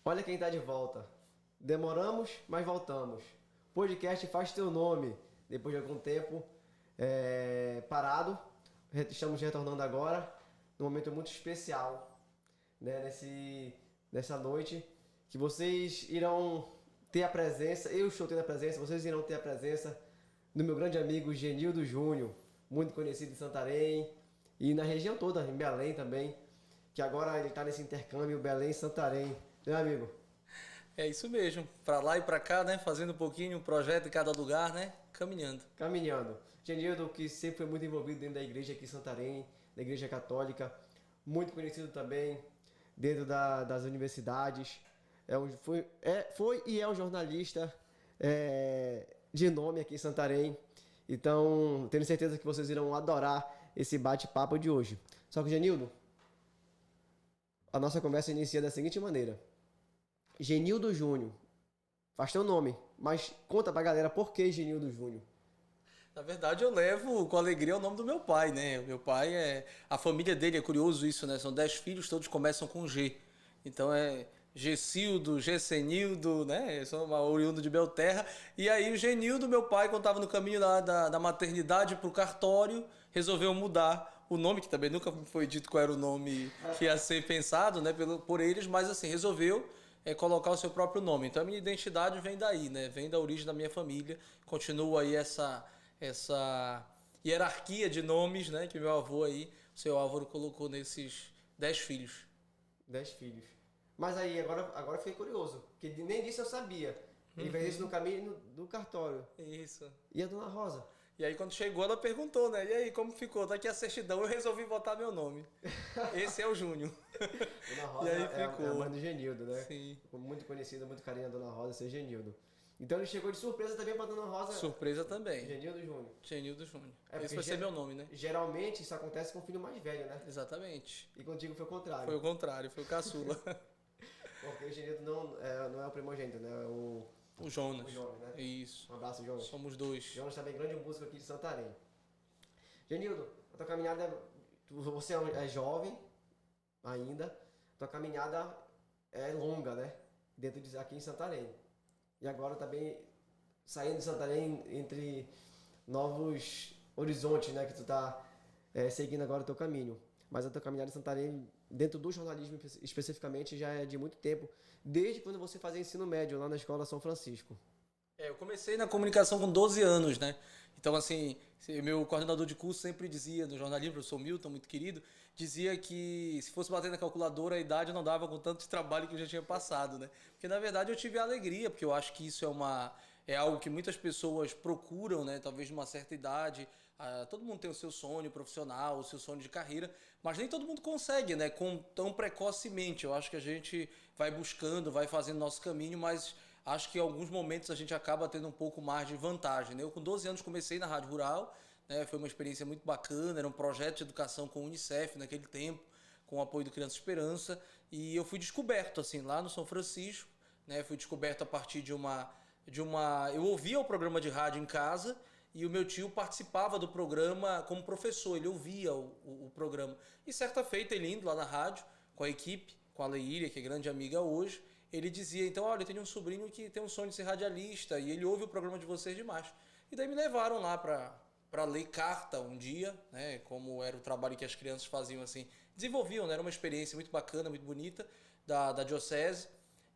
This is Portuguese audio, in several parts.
Olha quem tá de volta. Demoramos, mas voltamos. Podcast Faz Teu Nome. Depois de algum tempo parado, estamos retornando agora, num momento muito especial, né? Nessa noite, que vocês irão ter a presença, eu estou tendo a presença, vocês irão ter a presença do meu grande amigo Genildo Júnior, muito conhecido em Santarém e na região toda, em Belém também, que agora ele está nesse intercâmbio Belém-Santarém, né, amigo? É isso mesmo, pra lá e pra cá, né? Fazendo um pouquinho, um projeto em cada lugar, né? Caminhando. Caminhando. Genildo, que sempre foi muito envolvido dentro da igreja aqui em Santarém, da igreja católica, muito conhecido também dentro das universidades. Foi e é um jornalista de nome aqui em Santarém. Então, tenho certeza que vocês irão adorar esse bate-papo de hoje. Só que, Genildo, a nossa conversa inicia da seguinte maneira. Genildo Júnior, faz teu nome, mas conta pra galera por que Genildo Júnior. Na verdade, eu levo com alegria o nome do meu pai, né? O meu pai é. A família dele é curioso isso, né? São 10 filhos, todos começam com G. Então é Gessildo, Gessenildo, né? Eu sou uma oriundo de Belterra. E aí o Genildo, meu pai, quando estava no caminho da maternidade para o cartório, resolveu mudar o nome, que também nunca foi dito qual era o nome que ia ser pensado, né? Por eles, mas assim, resolveu colocar o seu próprio nome. Então a minha identidade vem daí, né? Vem da origem da minha família. Continua aí essa hierarquia de nomes, né, que meu avô aí, o seu Álvaro colocou nesses 10 filhos. 10 filhos. Mas aí, agora fiquei curioso, porque nem disso eu sabia. Ele fez isso no caminho do cartório. Isso. E a dona Rosa? E aí quando chegou ela perguntou, né, e aí como ficou? Tá aqui a certidão, eu resolvi botar meu nome. Esse é o Júnior. Dona E Rosa aí é a mãe ficou. do Genildo, né? Sim. Muito conhecida, muito carinha da Dona Rosa ser Genildo. Então ele chegou de surpresa também pra Dona Rosa, Surpresa também. Genildo Júnior. Genildo Júnior. É Esse porque vai ser meu nome, né? geralmente isso acontece com o filho mais velho, né? Exatamente. E contigo foi o Foi contrário. o contrário, foi o caçula. Porque o Genildo não é o primogênito, né? É O o Jonas. Jonas, né? Um Isso. abraço, Jonas. Somos dois. Jonas também grande músico aqui de Santarém. Genildo, a tua caminhada, você é jovem ainda, tua caminhada é longa, né? Aqui em Santarém. E agora também saindo de Santarém entre novos horizontes, né? Que tu tá seguindo agora o teu caminho. Mas a tua caminhada em Santarém, dentro do jornalismo especificamente, já é de muito tempo. Desde quando você fazia ensino médio lá na Escola São Francisco. Eu comecei na comunicação com 12 anos, né? Então, assim, meu coordenador de curso sempre dizia, no jornalismo, o professor Milton, muito querido, dizia que se fosse bater na calculadora, a idade não dava com tanto de trabalho que eu já tinha passado, né? Porque, na verdade, eu tive a alegria, porque eu acho que isso é algo que muitas pessoas procuram, né? Talvez numa certa idade. Todo mundo tem o seu sonho profissional, o seu sonho de carreira, mas nem todo mundo consegue, né? Tão precocemente. Eu acho que a gente vai buscando, vai fazendo nosso caminho, mas acho que em alguns momentos a gente acaba tendo um pouco mais de vantagem, né? Eu com 12 anos comecei na Rádio Rural, né? Foi uma experiência muito bacana, era um projeto de educação com o Unicef naquele tempo, com o apoio do Criança Esperança, e eu fui descoberto assim lá no São Francisco, né? Fui descoberto a partir de uma eu ouvia o programa de rádio em casa e o meu tio participava do programa como professor, ele ouvia o programa. E certa feita ele indo lá na rádio com a equipe, com a Leília, que é grande amiga hoje, ele dizia, então, olha, eu tenho um sobrinho que tem um sonho de ser radialista e ele ouve o programa de vocês demais. E daí me levaram lá para ler carta um dia, né, como era o trabalho que as crianças faziam assim, desenvolviam, né, era uma experiência muito bacana, muito bonita da diocese.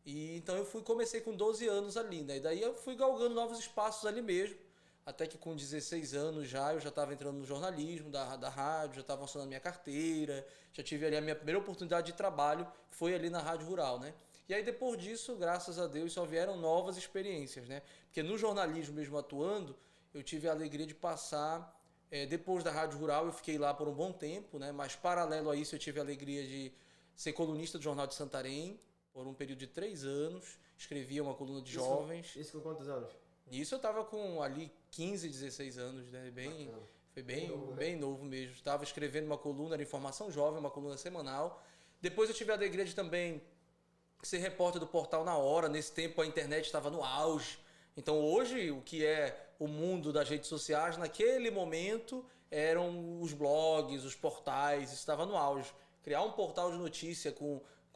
E então comecei com 12 anos ali, né? E daí eu fui galgando novos espaços ali mesmo. Até que com 16 anos já eu já estava entrando no jornalismo da rádio, já estava funcionando minha carteira, já tive ali a minha primeira oportunidade de trabalho, foi ali na Rádio Rural, né? E aí depois disso, graças a Deus, só vieram novas experiências, né? Porque no jornalismo mesmo atuando, eu tive a alegria de passar, depois da Rádio Rural eu fiquei lá por um bom tempo, né? Mas paralelo a isso eu tive a alegria de ser colunista do Jornal de Santarém, por um período de 3 anos, escrevia uma coluna de jovens. Isso com quantos anos? Nisso eu tava com ali 15, 16 anos, né? Bacana. Foi Bem bem, novo, né? bem novo mesmo. Estava escrevendo uma coluna, era Informação Jovem, uma coluna semanal. Depois eu tive a alegria de também ser repórter do Portal Na Hora. Nesse tempo a internet estava no auge. Então hoje o que é o mundo das redes sociais, naquele momento eram os blogs, os portais, isso estava no auge. Criar um portal de notícia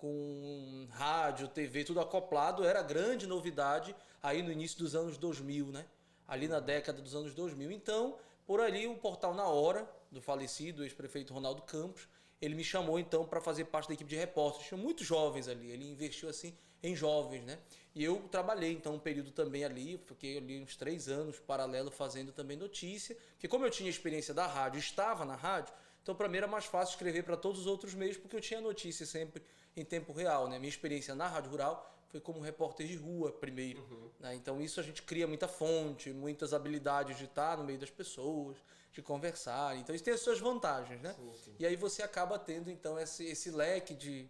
com rádio, TV, tudo acoplado, era grande novidade aí no início dos anos 2000, né? Ali na década dos anos 2000. Então, por ali o portal Na Hora, do falecido ex-prefeito Ronaldo Campos, ele me chamou então para fazer parte da equipe de repórteres. Tinha muitos jovens ali, ele investiu assim em jovens, né? E eu trabalhei então um período também ali, fiquei ali uns 3 anos paralelo fazendo também notícia, porque como eu tinha experiência da rádio, estava na rádio, então para mim era mais fácil escrever para todos os outros meios, porque eu tinha notícia sempre em tempo real, né? Minha experiência na Rádio Rural foi como repórter de rua primeiro, né? Então isso a gente cria muita fonte, muitas habilidades de estar no meio das pessoas, de conversar, então isso tem as suas vantagens, né? Sim. E aí você acaba tendo então esse leque de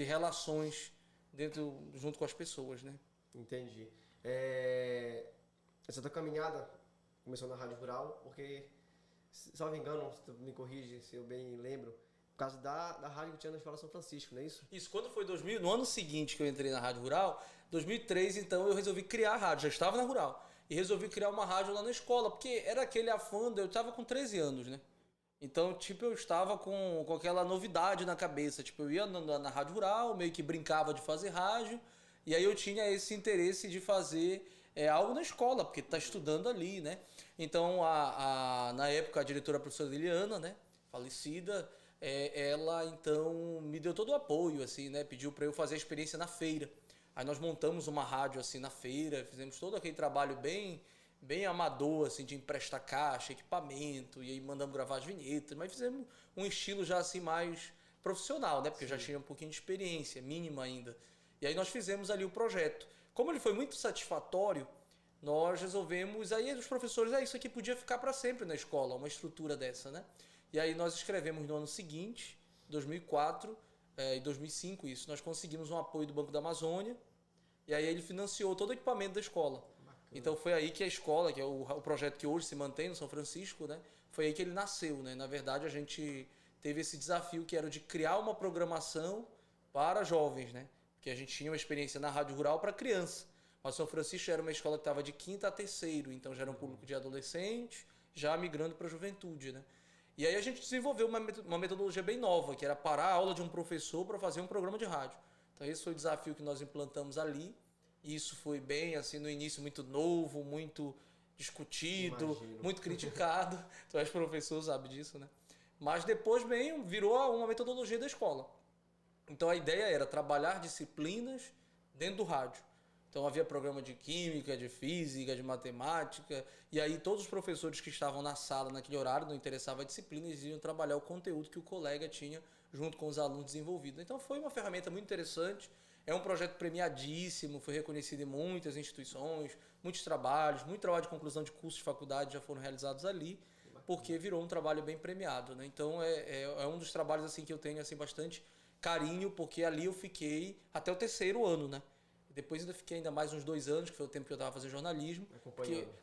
relações junto com as pessoas, né? Entendi. Essa tua caminhada começou na Rádio Rural, porque, se não me engano, se tu me corrige, se eu bem lembro, por causa da rádio que tinha na Escola São Francisco, não é isso? Isso, quando foi 2000, no ano seguinte que eu entrei na Rádio Rural, 2003, então eu resolvi criar a rádio, já estava na Rural, e resolvi criar uma rádio lá na escola, porque era aquele afã, eu estava com 13 anos, né? Então, tipo, eu estava com aquela novidade na cabeça, tipo, eu ia na Rádio Rural, meio que brincava de fazer rádio, e aí eu tinha esse interesse de fazer algo na escola, porque tá estudando ali, né? Então, na época, a diretora, a professora Liliana, né, falecida, ela então me deu todo o apoio, assim, né? Pediu para eu fazer a experiência na feira. Aí nós montamos uma rádio assim na feira, fizemos todo aquele trabalho bem amador, assim, de emprestar caixa, equipamento, e aí mandamos gravar as vinhetas, mas fizemos um estilo já assim mais profissional, né? Porque já tinha um pouquinho de experiência, mínima ainda. E aí nós fizemos ali o projeto. Como ele foi muito satisfatório, nós resolvemos, aí os professores, isso aqui podia ficar para sempre na escola, uma estrutura dessa, né? E aí nós escrevemos no ano seguinte, 2004 e 2005 isso, nós conseguimos um apoio do Banco da Amazônia, e aí ele financiou todo o equipamento da escola. Então foi aí que a escola, que é o projeto que hoje se mantém no São Francisco, né? Foi aí que ele nasceu, né? Na verdade, a gente teve esse desafio que era o de criar uma programação para jovens, né? Porque a gente tinha uma experiência na Rádio Rural para criança. Mas São Francisco era uma escola que estava de 5º a 3º, então já era um público de adolescentes, já migrando para a juventude, né? E aí a gente desenvolveu uma metodologia bem nova, que era parar a aula de um professor para fazer um programa de rádio. Então esse foi o desafio que nós implantamos ali. E isso foi bem, assim, no início muito novo, muito discutido, muito criticado. Tu és professor, sabe disso, né? Mas depois bem, virou uma metodologia da escola. Então a ideia era trabalhar disciplinas dentro do rádio. Então havia programa de química, de física, de matemática, e aí todos os professores que estavam na sala naquele horário, não interessava a disciplina, eles iam trabalhar o conteúdo que o colega tinha junto com os alunos desenvolvidos. Então foi uma ferramenta muito interessante, é um projeto premiadíssimo, foi reconhecido em muitas instituições, muitos trabalhos, muito trabalho de conclusão de cursos de faculdade já foram realizados ali, porque virou um trabalho bem premiado, né? Então é um dos trabalhos assim que eu tenho assim, bastante carinho, porque ali eu fiquei até o 3º ano, né? Depois ainda fiquei ainda mais uns 2 anos, que foi o tempo que eu estava fazendo jornalismo.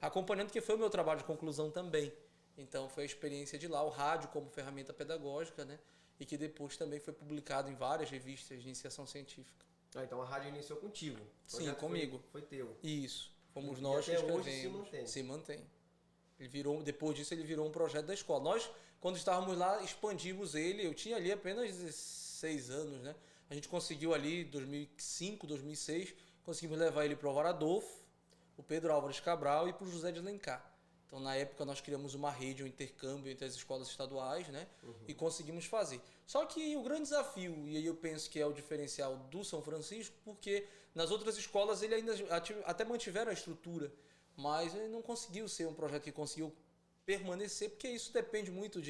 Acompanhando, que foi o meu trabalho de conclusão também. Então foi a experiência de lá, o rádio como ferramenta pedagógica, né? E que depois também foi publicado em várias revistas de iniciação científica. Então a rádio iniciou contigo. Sim, comigo. Foi teu. Isso. Fomos nós que escrevemos. Hoje se mantém. Se mantém. Depois disso ele virou um projeto da escola. Nós, quando estávamos lá, expandimos ele. Eu tinha ali apenas 16 anos, né? A gente conseguiu ali, 2005, 2006, conseguimos levar ele para o Álvaro Adolfo, o Pedro Álvares Cabral e para o José de Alencar. Então, na época, nós criamos uma rede, um intercâmbio entre as escolas estaduais, né? E conseguimos fazer. Só que o grande desafio, e aí eu penso que é o diferencial do São Francisco, porque nas outras escolas ele ainda até mantiveram a estrutura, mas ele não conseguiu ser um projeto que conseguiu permanecer, porque isso depende muito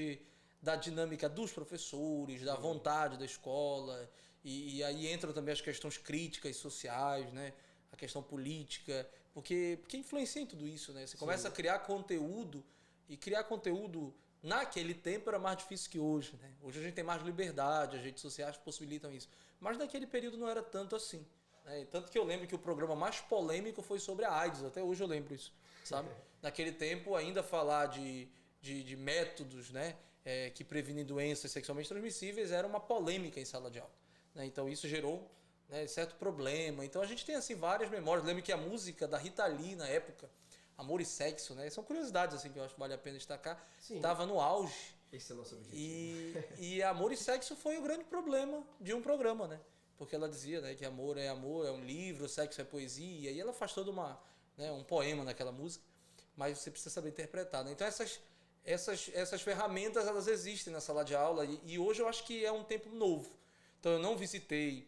da dinâmica dos professores, da vontade da escola. E aí entram também as questões críticas sociais, né? A questão política, porque influencia em tudo isso, né? Você começa a criar conteúdo, e criar conteúdo naquele tempo era mais difícil que hoje, né? Hoje a gente tem mais liberdade, as redes sociais possibilitam isso. Mas naquele período não era tanto assim, né? Tanto que eu lembro que o programa mais polêmico foi sobre a AIDS, até hoje eu lembro isso, sabe? Naquele tempo, ainda falar de métodos, né? Que previnem doenças sexualmente transmissíveis era uma polêmica em sala de aula. Então isso gerou, né, certo problema. Então a gente tem assim várias memórias. Lembro que a música da Rita Lee na época, Amor e Sexo, né, são curiosidades assim que eu acho que vale a pena destacar. Estava no auge. Esse é o nosso objetivo. E Amor e Sexo foi o grande problema de um programa, né? porque ela dizia, né, que amor, é um livro, sexo é poesia, e ela faz todo um poema naquela música, mas você precisa saber interpretar, né? Então essas ferramentas, elas existem na sala de aula, e hoje eu acho que é um tempo novo. Então eu não visitei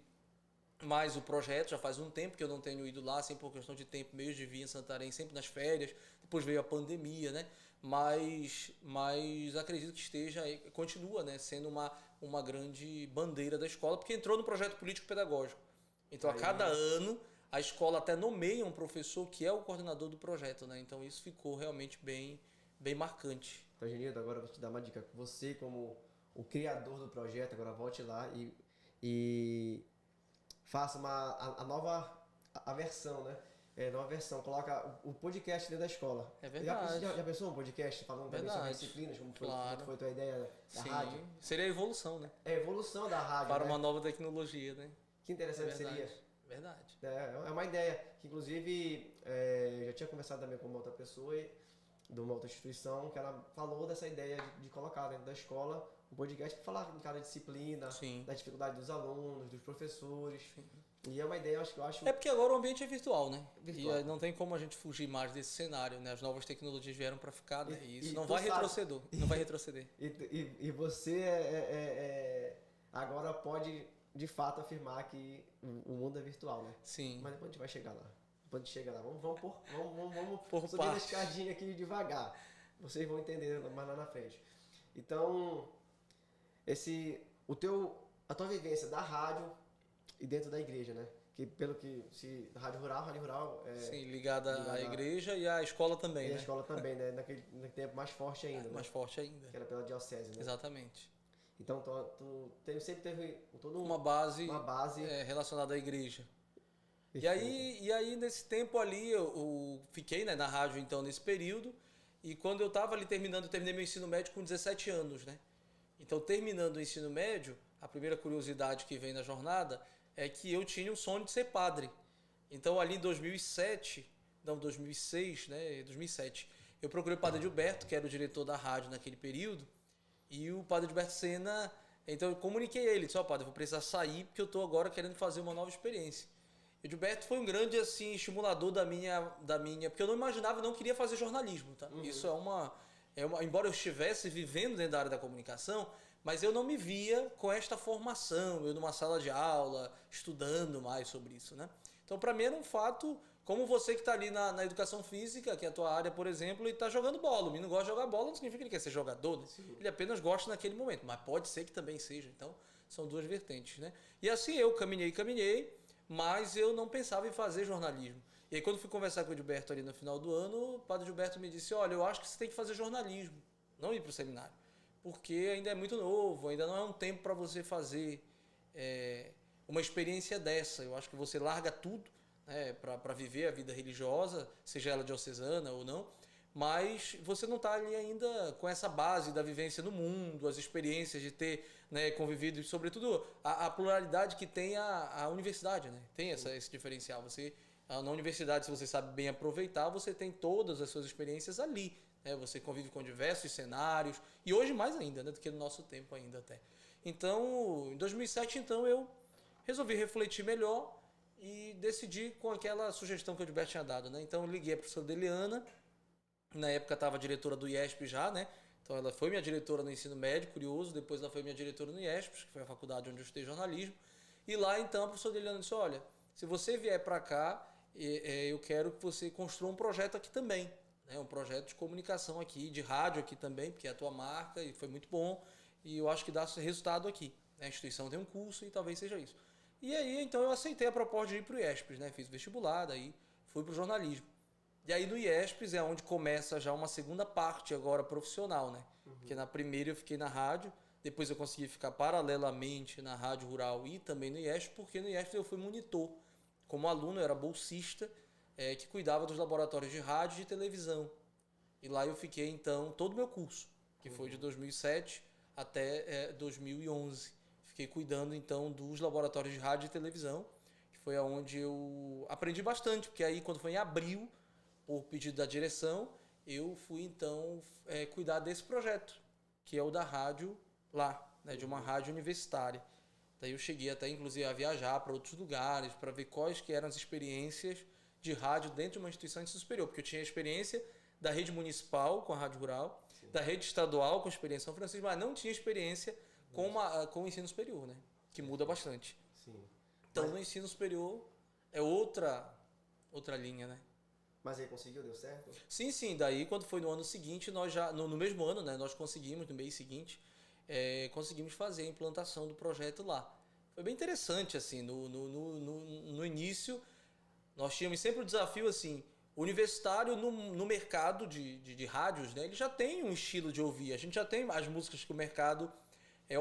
mais o projeto, já faz um tempo que eu não tenho ido lá, assim, por questão de tempo mesmo, de vir em Santarém sempre nas férias, depois veio a pandemia, né? Mas acredito que continua, né, sendo uma grande bandeira da escola, porque entrou no projeto político-pedagógico. Então, a cada ano, a escola até nomeia um professor que é o coordenador do projeto, né? Então, isso ficou realmente bem marcante. Então, Genildo, agora eu vou te dar uma dica. Você, como o criador do projeto, agora volte lá e faça a nova versão, né? Nova versão. Coloca o podcast dentro da escola. É verdade. Já pensou um podcast falando também sobre disciplinas, como foi a tua ideia da rádio? Seria a evolução, né? É a evolução da rádio, para né? uma nova tecnologia, né? Que interessante seria. Verdade. É uma ideia que, inclusive, eu já tinha conversado também com uma outra pessoa de uma outra instituição, que ela falou dessa ideia de colocar dentro da escola um podcast para falar de cada disciplina, Sim. da dificuldade dos alunos, dos professores. Sim. E é uma ideia, eu acho... É porque agora o ambiente é virtual, né? Virtual. E não tem como a gente fugir mais desse cenário, né? As novas tecnologias vieram para ficar, né? E isso não vai retroceder. Não vai retroceder. E você agora pode, de fato, afirmar que o mundo é virtual, né? Sim. Mas depois a gente vai chegar lá. Depois a gente chega lá. Vamos por subir a escadinha aqui devagar. Vocês vão entender mais lá na frente. Então, a tua vivência da rádio e dentro da igreja, né? Que pelo que rádio rural sim, ligada à igreja e à escola também, né? E a escola também, né? Naquele tempo mais forte ainda, né? Mais forte ainda. Que era pela diocese, né? Exatamente. Então tu sempre teve toda uma base relacionada à igreja. E aí nesse tempo ali eu fiquei, né, na rádio então nesse período, e quando eu estava ali terminei meu ensino médio com 17 anos, né? Então, terminando o ensino médio, a primeira curiosidade que vem na jornada é que eu tinha o sonho de ser padre. Então, ali em 2006, né, 2007, eu procurei o padre Gilberto, que era o diretor da rádio naquele período, e o padre Gilberto Sena, então eu comuniquei a ele, disse, padre, eu vou precisar sair porque eu estou agora querendo fazer uma nova experiência. E o Gilberto foi um grande assim, estimulador da minha, porque eu não imaginava, não queria fazer jornalismo, tá? Uhum. Isso embora eu estivesse vivendo dentro da área da comunicação, mas eu não me via com esta formação, eu numa sala de aula, estudando mais sobre isso, né? Então, para mim era um fato, como você que está ali na educação física, que é a tua área, por exemplo, e está jogando bola. O menino gosta de jogar bola, não significa que ele quer ser jogador, né? Ele apenas gosta naquele momento, mas pode ser que também seja. Então, são duas vertentes, né? E assim eu caminhei, mas eu não pensava em fazer jornalismo. E aí, quando fui conversar com o Gilberto ali no final do ano, o padre Gilberto me disse, olha, eu acho que você tem que fazer jornalismo, não ir para o seminário, porque ainda é muito novo, ainda não é um tempo para você fazer uma experiência dessa. Eu acho que você larga tudo, né, para viver a vida religiosa, seja ela diocesana ou não, mas você não está ali ainda com essa base da vivência no mundo, as experiências de ter, né, convivido, e sobretudo a pluralidade que tem a universidade, né? Tem esse diferencial. Você, na universidade, se você sabe bem aproveitar, você tem todas as suas experiências ali, né? Você convive com diversos cenários, e hoje mais ainda, né, do que no nosso tempo ainda até. Então, em 2007, então, eu resolvi refletir melhor e decidi com aquela sugestão que o Gilberto tinha dado, né? Então, eu liguei a professora Deliana. Na época estava diretora do IESP já, né? Então ela foi minha diretora no ensino médio, curioso. Depois ela foi minha diretora no IESP, que foi a faculdade onde eu estudei jornalismo. E lá então a professora Deliana disse, olha, se você vier para cá, eu quero que você construa um projeto aqui também, né? Um projeto de comunicação aqui, de rádio aqui também, porque é a tua marca e foi muito bom. E eu acho que dá resultado aqui. A instituição tem um curso e talvez seja isso. E aí então eu aceitei a proposta de ir para o IESP, né? Fiz vestibular, daí fui para o jornalismo. E aí no IESPES é onde começa já uma segunda parte agora profissional, né? Uhum. Porque na primeira eu fiquei na rádio, depois eu consegui ficar paralelamente na rádio rural e também no IESPES, porque no IESPES eu fui monitor. Como aluno eu era bolsista, que cuidava dos laboratórios de rádio e de televisão. E lá eu fiquei então todo o meu curso, que foi de 2007 até 2011. Fiquei cuidando então dos laboratórios de rádio e televisão, que foi onde eu aprendi bastante, porque aí quando foi em abril, por pedido da direção, eu fui então cuidar desse projeto, que é o da rádio lá, né, de uma rádio universitária. Daí eu cheguei até, inclusive, a viajar para outros lugares, para ver quais que eram as experiências de rádio dentro de uma instituição de ensino superior, porque eu tinha a experiência da rede municipal com a Rádio Rural, da rede estadual com a experiência São Francisco, mas não tinha experiência com o ensino superior, né? Que muda bastante. Sim. Então, no ensino superior é outra linha, né? Mas aí conseguiu, deu certo? Sim, sim. Daí, quando foi no ano seguinte, nós já, no mesmo ano, né? Nós conseguimos, no mês seguinte, conseguimos fazer a implantação do projeto lá. Foi bem interessante, assim, no início, nós tínhamos sempre o desafio, assim, o universitário no mercado de rádios, né? Ele já tem um estilo de ouvir, a gente já tem as músicas que o mercado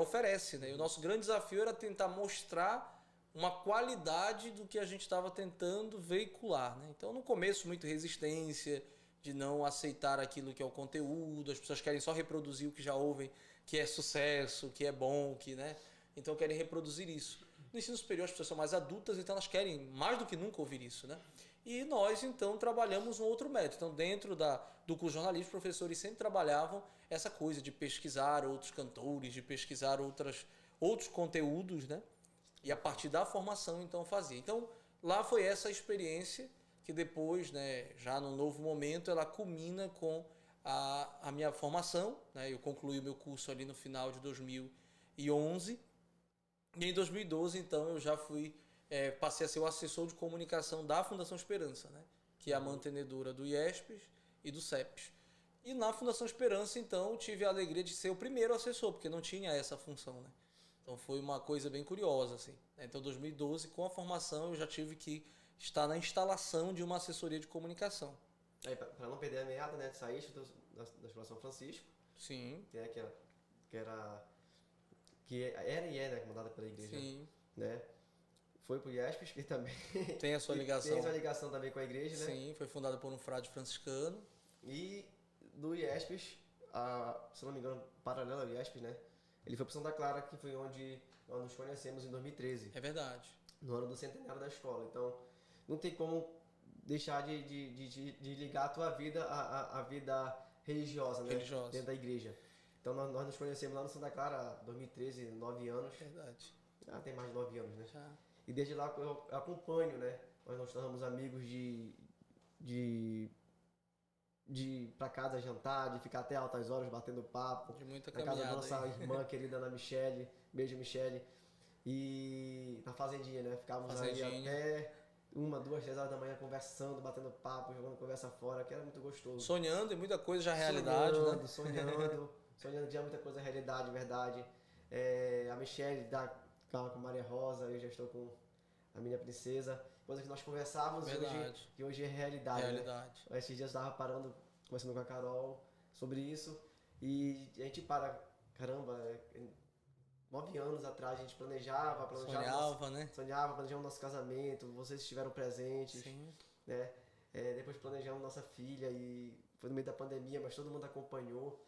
oferece, né? E o nosso grande desafio era tentar mostrar uma qualidade do que a gente estava tentando veicular, né? Então, no começo, muita resistência de não aceitar aquilo que é o conteúdo, as pessoas querem só reproduzir o que já ouvem, que é sucesso, que é bom, que, né? Então, querem reproduzir isso. No ensino superior, as pessoas são mais adultas, então elas querem mais do que nunca ouvir isso, né? E nós, então, trabalhamos um outro método. Então, dentro do curso de jornalismo, os professores sempre trabalhavam essa coisa de pesquisar outros cantores, de pesquisar outros conteúdos, né? E a partir da formação, então, fazia. Então, lá foi essa experiência que depois, né, já no novo momento, ela culmina com a minha formação, né? Eu concluí o meu curso ali no final de 2011. E em 2012, então, eu já passei a ser o assessor de comunicação da Fundação Esperança, né? Que é a mantenedora do IESPES e do CEPES. E na Fundação Esperança, então, tive a alegria de ser o primeiro assessor, porque não tinha essa função, né? Então foi uma coisa bem curiosa, assim. Então, em 2012, com a formação, eu já tive que estar na instalação de uma assessoria de comunicação. Aí, para não perder a meada, né, saíste da Escola São Francisco, Sim. né, que era e é, né, comandada pela igreja. Sim. Né? Foi pro IESPES, que também tem a sua ligação. Tem a sua ligação também com a igreja, né? Sim, foi fundada por um frade franciscano. E do IESPES, se não me engano, paralelo ao IESPES, né? Ele foi para Santa Clara, que foi onde nós nos conhecemos em 2013. É verdade. No ano do centenário da escola. Então, não tem como deixar de ligar a tua vida à vida religiosa, né? Religiosa. Dentro da igreja. Então, nós nos conhecemos lá no Santa Clara, 2013, 9 anos. Verdade. Tem mais de 9 anos, né? Já. E desde lá eu acompanho, né? Nós nos tornamos amigos de ir pra casa jantar, de ficar até altas horas batendo papo. De muita na caminhada. casa da nossa irmã querida Ana Michele. Beijo, Michele. E na fazendinha, né? Ficávamos ali até 1, 2, 3 horas da manhã conversando, batendo papo, jogando conversa fora, que era muito gostoso. Sonhando e muita coisa já realidade, né? Sonhando já muita coisa realidade, verdade. A Michele com a Maria Rosa, eu já estou com a minha princesa. Coisa que nós conversávamos e hoje é realidade. Né? Esses dias eu estava conversando com a Carol sobre isso. E a gente caramba, 9 anos atrás a gente planejava planejamos nosso casamento, vocês estiveram presentes. Sim. Né? Depois planejamos nossa filha e foi no meio da pandemia, mas todo mundo acompanhou.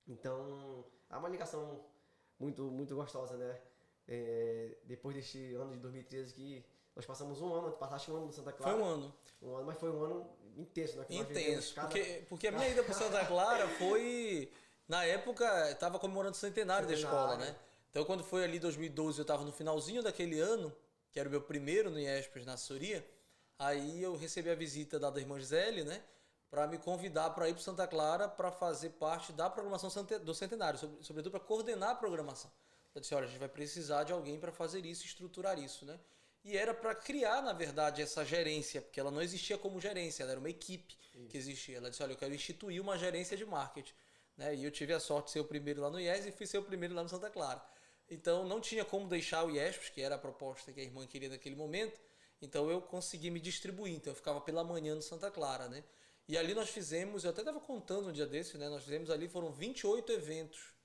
Então, há uma ligação muito, muito gostosa, né? Depois deste ano de 2013 que nós passamos um ano, passaste um ano no Santa Clara. Foi um ano. Mas foi um ano intenso, né? Intenso, porque a minha ida para Santa Clara foi... Na época, estava comemorando o centenário da escola, né? Então, quando foi ali 2012, eu estava no finalzinho daquele ano, que era o meu primeiro no IESPES na assessoria, aí eu recebi a visita da irmã Gisele, né? Para me convidar para ir para Santa Clara para fazer parte da programação do centenário, sobretudo para coordenar a programação. Eu disse, olha, a gente vai precisar de alguém para fazer isso, estruturar isso, né? E era para criar, na verdade, essa gerência, porque ela não existia como gerência, ela era uma equipe que existia. Ela disse, olha, eu quero instituir uma gerência de marketing. Né? E eu tive a sorte de ser o primeiro lá no IES e fui ser o primeiro lá no Santa Clara. Então, não tinha como deixar o IESPES, que era a proposta que a irmã queria naquele momento. Então, eu consegui me distribuir. Então, eu ficava pela manhã no Santa Clara, né? E ali nós fizemos, eu até estava contando um dia desse, né? Nós fizemos ali, foram 28 eventos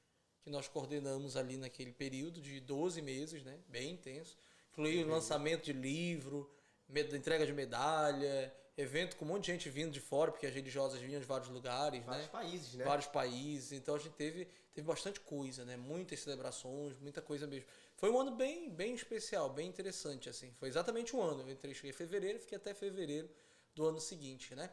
que nós coordenamos ali naquele período de 12 meses, né? Bem intenso. Incluiu o lançamento de livro, entrega de medalha, evento com um monte de gente vindo de fora, porque as religiosas vinham de vários lugares, vários países, né? Vários países. Então a gente teve bastante coisa, né? Muitas celebrações, muita coisa mesmo. Foi um ano bem, bem especial, bem interessante, assim. Foi exatamente um ano. Cheguei em fevereiro e fiquei até fevereiro do ano seguinte, né?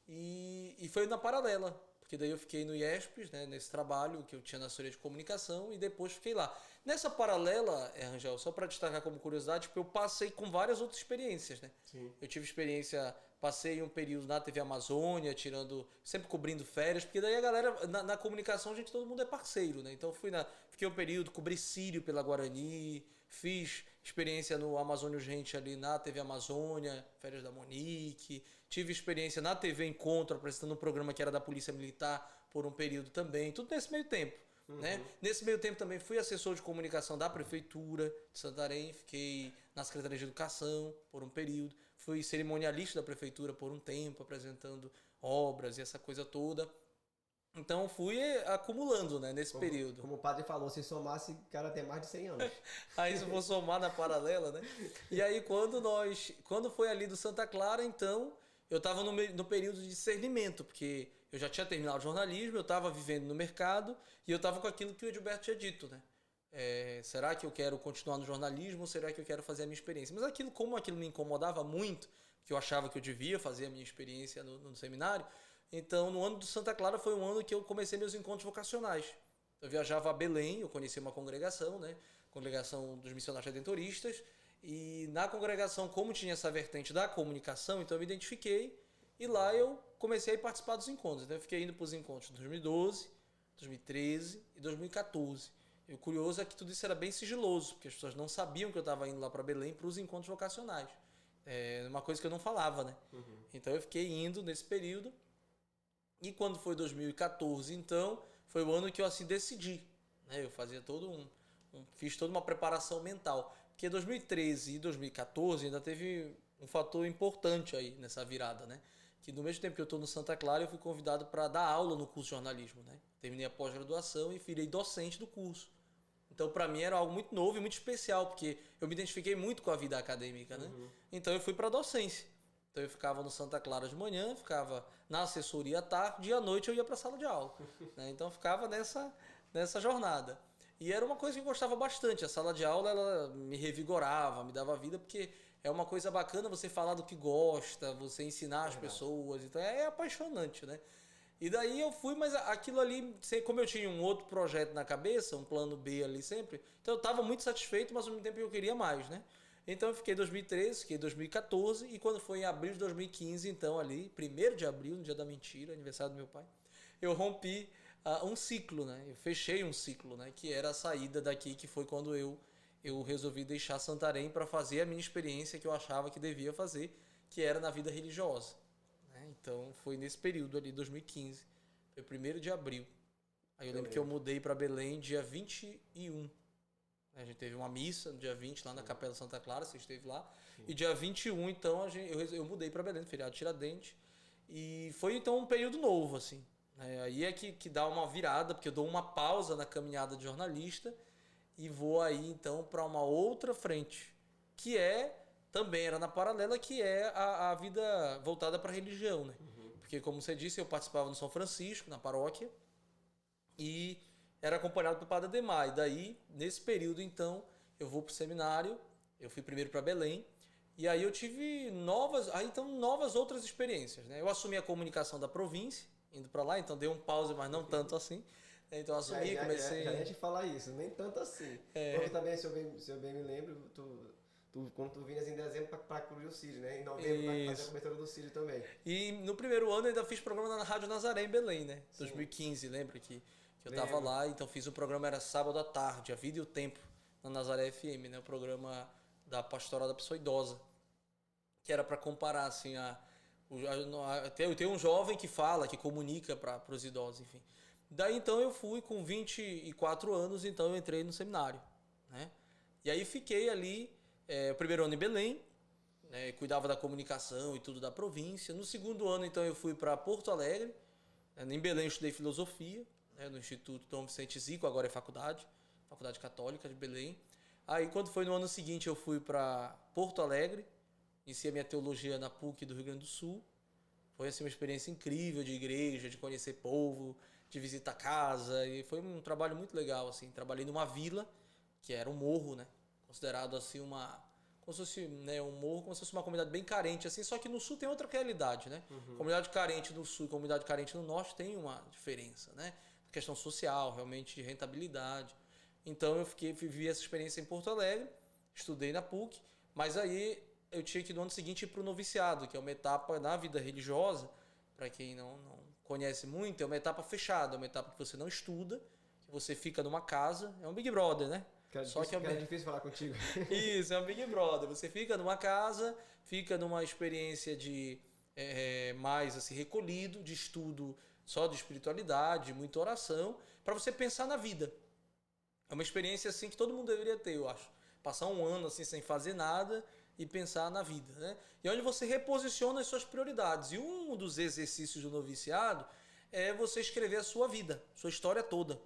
e foi na paralela, porque daí eu fiquei no IESPES, né, nesse trabalho que eu tinha na assessoria de comunicação e depois fiquei lá. Nessa paralela, Rangel, só para destacar como curiosidade, tipo, eu passei com várias outras experiências, né? Sim. Eu tive experiência, passei um período na TV Amazônia, sempre cobrindo férias, porque daí a galera, na comunicação, todo mundo é parceiro, né? Então fiquei um período, cobri Sírio pela Guarani, fiz experiência no Amazônia Urgente ali na TV Amazônia, Férias da Monique, tive experiência na TV Encontro, apresentando um programa que era da Polícia Militar por um período também, tudo nesse meio tempo. Né? Nesse meio tempo também fui assessor de comunicação da Prefeitura de Santarém, fiquei na Secretaria de Educação por um período, fui cerimonialista da Prefeitura por um tempo, apresentando obras e essa coisa toda. Então fui acumulando, né, nesse período. Como o padre falou, se somasse, o cara tem mais de 100 anos. Aí se for somar na paralela, né? E aí quando foi ali do Santa Clara, então, eu estava no período de discernimento, porque eu já tinha terminado o jornalismo, eu estava vivendo no mercado e eu estava com aquilo que o Edilberto tinha dito, né? Será que eu quero continuar no jornalismo ou será que eu quero fazer a minha experiência? Mas como aquilo me incomodava muito, que eu achava que eu devia fazer a minha experiência no seminário, então no ano do Santa Clara foi um ano que eu comecei meus encontros vocacionais. Eu viajava a Belém, eu conheci uma congregação, né? Congregação dos Missionários Redentoristas, e na congregação, como tinha essa vertente da comunicação, então eu me identifiquei e lá eu comecei a participar dos encontros. Então eu fiquei indo para os encontros de 2012, 2013 e 2014. E o curioso é que tudo isso era bem sigiloso, porque as pessoas não sabiam que eu estava indo lá para Belém para os encontros vocacionais. É uma coisa que eu não falava, né? Então eu fiquei indo nesse período. E quando foi 2014, então, foi o ano que eu assim decidi. Né? Eu fazia fiz toda uma preparação mental. Porque 2013 e 2014 ainda teve um fator importante aí nessa virada, né? Que no mesmo tempo que eu estou no Santa Clara, eu fui convidado para dar aula no curso de jornalismo, né? Terminei a pós-graduação e virei docente do curso. Então, para mim, era algo muito novo e muito especial, porque eu me identifiquei muito com a vida acadêmica, né? Então, eu fui para a docência. Então, eu ficava no Santa Clara de manhã, ficava na assessoria à tarde e à noite eu ia para a sala de aula. Né? Então, eu ficava nessa jornada. E era uma coisa que eu gostava bastante. A sala de aula, ela me revigorava, me dava vida, porque é uma coisa bacana você falar do que gosta, você ensinar as pessoas. Então, é apaixonante, né? E daí eu fui, mas aquilo ali, como eu tinha um outro projeto na cabeça, um plano B ali sempre, então eu estava muito satisfeito, mas ao mesmo tempo eu queria mais, né? Então eu fiquei em 2013, fiquei em 2014, e quando foi em abril de 2015, então ali, 1º de abril, no dia da mentira, aniversário do meu pai, eu rompi um ciclo, né? Eu fechei um ciclo, né? Que era a saída daqui, que foi quando eu resolvi deixar Santarém para fazer a minha experiência que eu achava que devia fazer, que era na vida religiosa. Então foi nesse período ali, 2015. Foi 1º de abril. Aí eu lembro que eu mudei para Belém dia 21. A gente teve uma missa no dia 20 lá na Capela Santa Clara, você esteve lá. Sim. E dia 21, então, eu mudei para Belém, no feriado de Tiradentes. E foi então um período novo, assim. Aí é que dá uma virada, porque eu dou uma pausa na caminhada de jornalista e vou aí então para uma outra frente, que também era na paralela, que é a vida voltada para a religião, né? Porque, como você disse, eu participava no São Francisco, na paróquia, e era acompanhado pelo Padre Ademar. E daí, nesse período, então, eu vou para o seminário, eu fui primeiro para Belém, e aí eu tive novas outras experiências, né? Eu assumi a comunicação da província, indo para lá, então dei um pause, mas não tanto assim. Então assumi, comecei... Já ia te falar isso, nem tanto assim. Porque também, se eu bem me lembro, quando tu vinhas em dezembro para cobrir o Sírio, né? Em novembro para fazer a cobertura do Sírio também. E no primeiro ano eu ainda fiz programa na Rádio Nazaré em Belém, né? Sim. 2015, lembra que eu tava lá, então fiz o programa, era sábado à tarde, A Vida e o Tempo, na Nazaré FM, né? O programa da Pastoral da Pessoa Idosa, que era para comparar, assim, tem um jovem que fala, que comunica para os idosos, enfim. Daí então eu fui com 24 anos, então eu entrei no seminário, né? E aí fiquei ali, o primeiro ano em Belém, né, cuidava da comunicação e tudo da província. No segundo ano, então, eu fui para Porto Alegre. Em Belém eu estudei filosofia, né, no Instituto Dom Vicente Zico, agora é Faculdade Católica de Belém. Aí quando foi no ano seguinte eu fui para Porto Alegre, iniciei a minha teologia na PUC do Rio Grande do Sul. Foi assim uma experiência incrível de igreja, de conhecer povo, de visitar casa, e foi um trabalho muito legal, assim. Trabalhei numa vila, que era um morro, né, considerado assim como se fosse, né, um morro, como se fosse uma comunidade bem carente, assim, só que no sul tem outra realidade, né? Comunidade carente no sul e comunidade carente no norte tem uma diferença, né? Questão social, realmente de rentabilidade. Então eu vivi essa experiência em Porto Alegre, estudei na PUC, mas aí eu tinha que no ano seguinte ir para o noviciado, que é uma etapa na vida religiosa, para quem não conhece muito, é uma etapa fechada, é uma etapa que você não estuda, que você fica numa casa, é um Big Brother, né? Só que é difícil falar contigo. Isso, é um Big Brother. Você fica numa casa, fica numa experiência de mais assim, recolhido, de estudo só de espiritualidade, muita oração, para você pensar na vida. É uma experiência assim que todo mundo deveria ter, eu acho. Passar um ano assim sem fazer nada e pensar na vida, né? E onde você reposiciona as suas prioridades. E um dos exercícios do noviciado é você escrever a sua vida, sua história toda.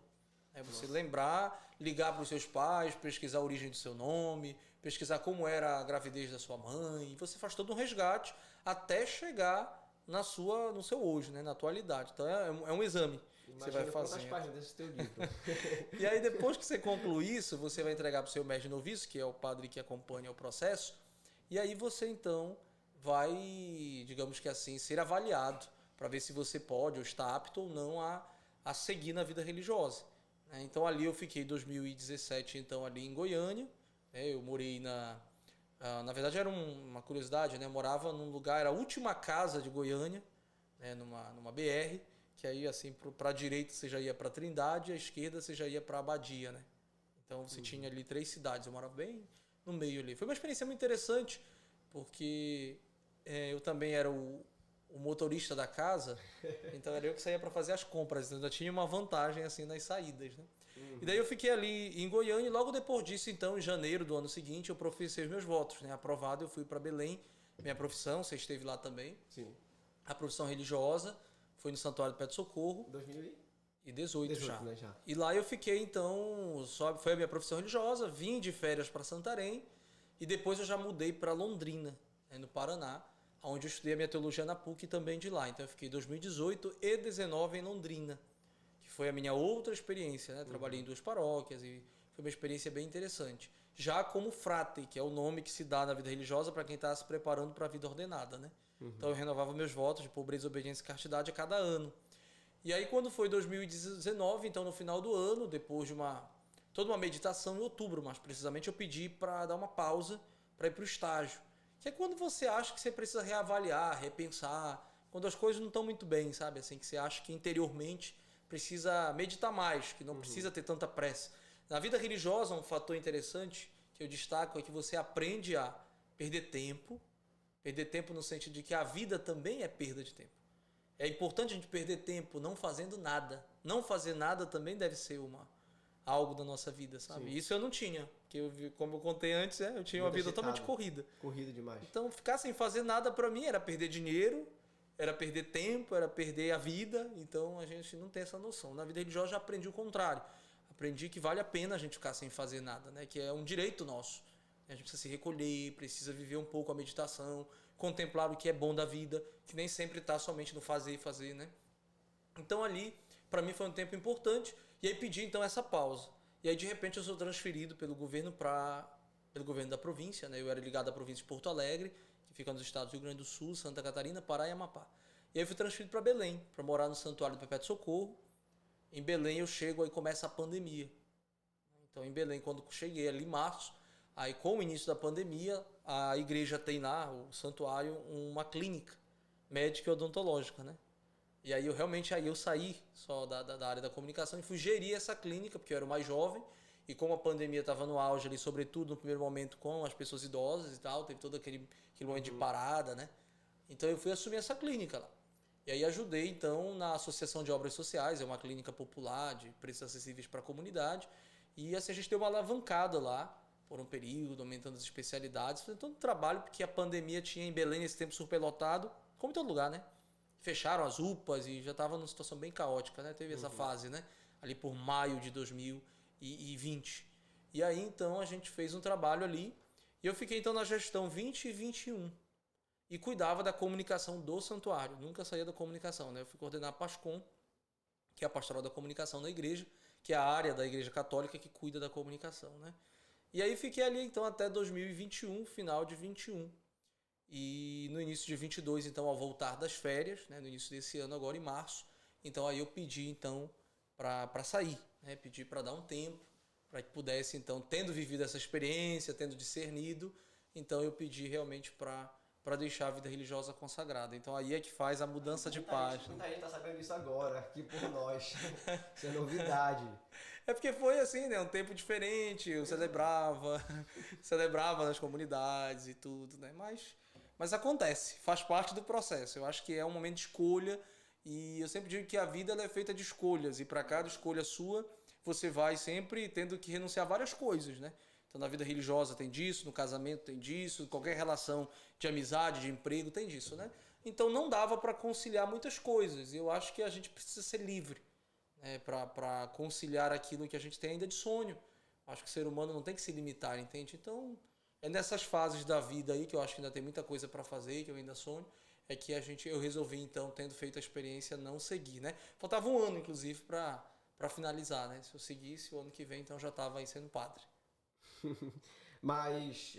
É você lembrar, ligar para os seus pais, pesquisar a origem do seu nome, pesquisar como era a gravidez da sua mãe. E você faz todo um resgate até chegar no seu hoje, né? Na atualidade. Então é um exame que você vai fazer. Quantas páginas desse teu livro? E aí depois que você concluir isso, você vai entregar para o seu mestre noviço, que é o padre que acompanha o processo. E aí você então vai, digamos que assim, ser avaliado para ver se você pode ou está apto ou não a seguir na vida religiosa. Então ali eu fiquei em 2017 então ali em Goiânia, eu morei na verdade era uma curiosidade, né? Eu morava num lugar, era a última casa de Goiânia, né? numa BR, que aí assim para a direita você já ia para Trindade, à esquerda você já ia para Abadia, né? Então você tinha ali 3 cidades, eu morava bem no meio ali. Foi uma experiência muito interessante, porque eu também era o motorista da casa, então era eu que saía para fazer as compras, então já tinha uma vantagem assim nas saídas, né? E daí eu fiquei ali em Goiânia e logo depois disso, então, em janeiro do ano seguinte, eu professei os meus votos, né? Aprovado, eu fui para Belém, minha profissão, você esteve lá também. Sim. A profissão religiosa, foi no Santuário do Pé do Socorro. 2018 já. Né, já. E lá eu fiquei, então, foi a minha profissão religiosa, vim de férias para Santarém e depois eu já mudei para Londrina, né, no Paraná, onde eu estudei a minha teologia na PUC também de lá. Então eu fiquei 2018 e 2019 em Londrina, que foi a minha outra experiência, né? Trabalhei em 2 paróquias e foi uma experiência bem interessante. Já como frate, que é o nome que se dá na vida religiosa para quem está se preparando para a vida ordenada, né? Então eu renovava meus votos de pobreza, obediência e castidade a cada ano. E aí quando foi 2019, então no final do ano, depois de toda uma meditação em outubro, mais precisamente, eu pedi para dar uma pausa para ir para o estágio. Que é quando você acha que você precisa reavaliar, repensar, quando as coisas não estão muito bem, sabe? Assim, que você acha que interiormente precisa meditar mais, que não precisa ter tanta pressa. Na vida religiosa, um fator interessante que eu destaco é que você aprende a perder tempo no sentido de que a vida também é perda de tempo. É importante a gente perder tempo não fazendo nada. Não fazer nada também deve ser algo da nossa vida, sabe? Sim. Isso eu não tinha, porque como eu contei antes, eu tinha uma vida totalmente corrida. Corrida demais. Então ficar sem fazer nada para mim era perder dinheiro, era perder tempo, era perder a vida. Então a gente não tem essa noção. Na vida religiosa eu já aprendi o contrário. Aprendi que vale a pena a gente ficar sem fazer nada, né? Que é um direito nosso. A gente precisa se recolher, precisa viver um pouco a meditação, contemplar o que é bom da vida, que nem sempre está somente no fazer e fazer, né? Então ali, para mim foi um tempo importante, e aí pedi então essa pausa. E aí de repente eu sou transferido pelo governo da província, né? Eu era ligado à província de Porto Alegre, que fica nos estados do Rio Grande do Sul, Santa Catarina, Pará e Amapá. E aí eu fui transferido para Belém, para morar no Santuário do Perpétuo Socorro. Em Belém eu chego, aí começa a pandemia. Então em Belém, quando cheguei ali em março, aí com o início da pandemia, a igreja tem lá, o santuário, uma clínica médica e odontológica, né? E aí eu saí só da área da comunicação e fui gerir essa clínica, porque eu era o mais jovem, e como a pandemia estava no auge ali, sobretudo no primeiro momento com as pessoas idosas e tal, teve todo aquele momento de parada, né? Então eu fui assumir essa clínica lá. E aí ajudei então na Associação de Obras Sociais, é uma clínica popular de preços acessíveis para a comunidade, e assim a gente deu uma alavancada lá, por um período, aumentando as especialidades, fazendo todo o trabalho, porque a pandemia tinha em Belém nesse tempo superlotado, como em todo lugar, né? Fecharam as UPAs e já estava numa situação bem caótica, né? Teve essa fase, né? Ali por maio de 2020. E aí, então, a gente fez um trabalho ali, e eu fiquei, então, na gestão 20 e 21, e cuidava da comunicação do santuário, nunca saía da comunicação, né? Eu fui coordenar a PASCOM, que é a Pastoral da Comunicação da Igreja, que é a área da Igreja Católica que cuida da comunicação, né? E aí fiquei ali então até 2021, final de 21. E no início de 22, então, ao voltar das férias, né, no início desse ano, agora em março, então aí eu pedi então para sair, né, pedi para dar um tempo, para que pudesse então, tendo vivido essa experiência, tendo discernido, então eu pedi realmente para deixar a vida religiosa consagrada. Então aí é que faz a mudança de página. Muita gente tá sabendo isso agora, aqui por nós. Isso é novidade. É porque foi assim, né? Um tempo diferente, eu celebrava nas comunidades e tudo, né? Mas acontece, faz parte do processo. Eu acho que é um momento de escolha e eu sempre digo que a vida ela é feita de escolhas e para cada escolha sua, você vai sempre tendo que renunciar a várias coisas, né? Então na vida religiosa tem disso, no casamento tem disso, qualquer relação de amizade, de emprego tem disso, né? Então não dava para conciliar muitas coisas. E eu acho que a gente precisa ser livre, né, para conciliar aquilo que a gente tem ainda de sonho. Acho que o ser humano não tem que se limitar, entende? Então, é nessas fases da vida aí que eu acho que ainda tem muita coisa para fazer, que eu ainda sonho, é que eu resolvi então, tendo feito a experiência, não seguir, né? Faltava um ano, inclusive, para finalizar, né? Se eu seguisse, o ano que vem, então já estava aí sendo padre. Mas,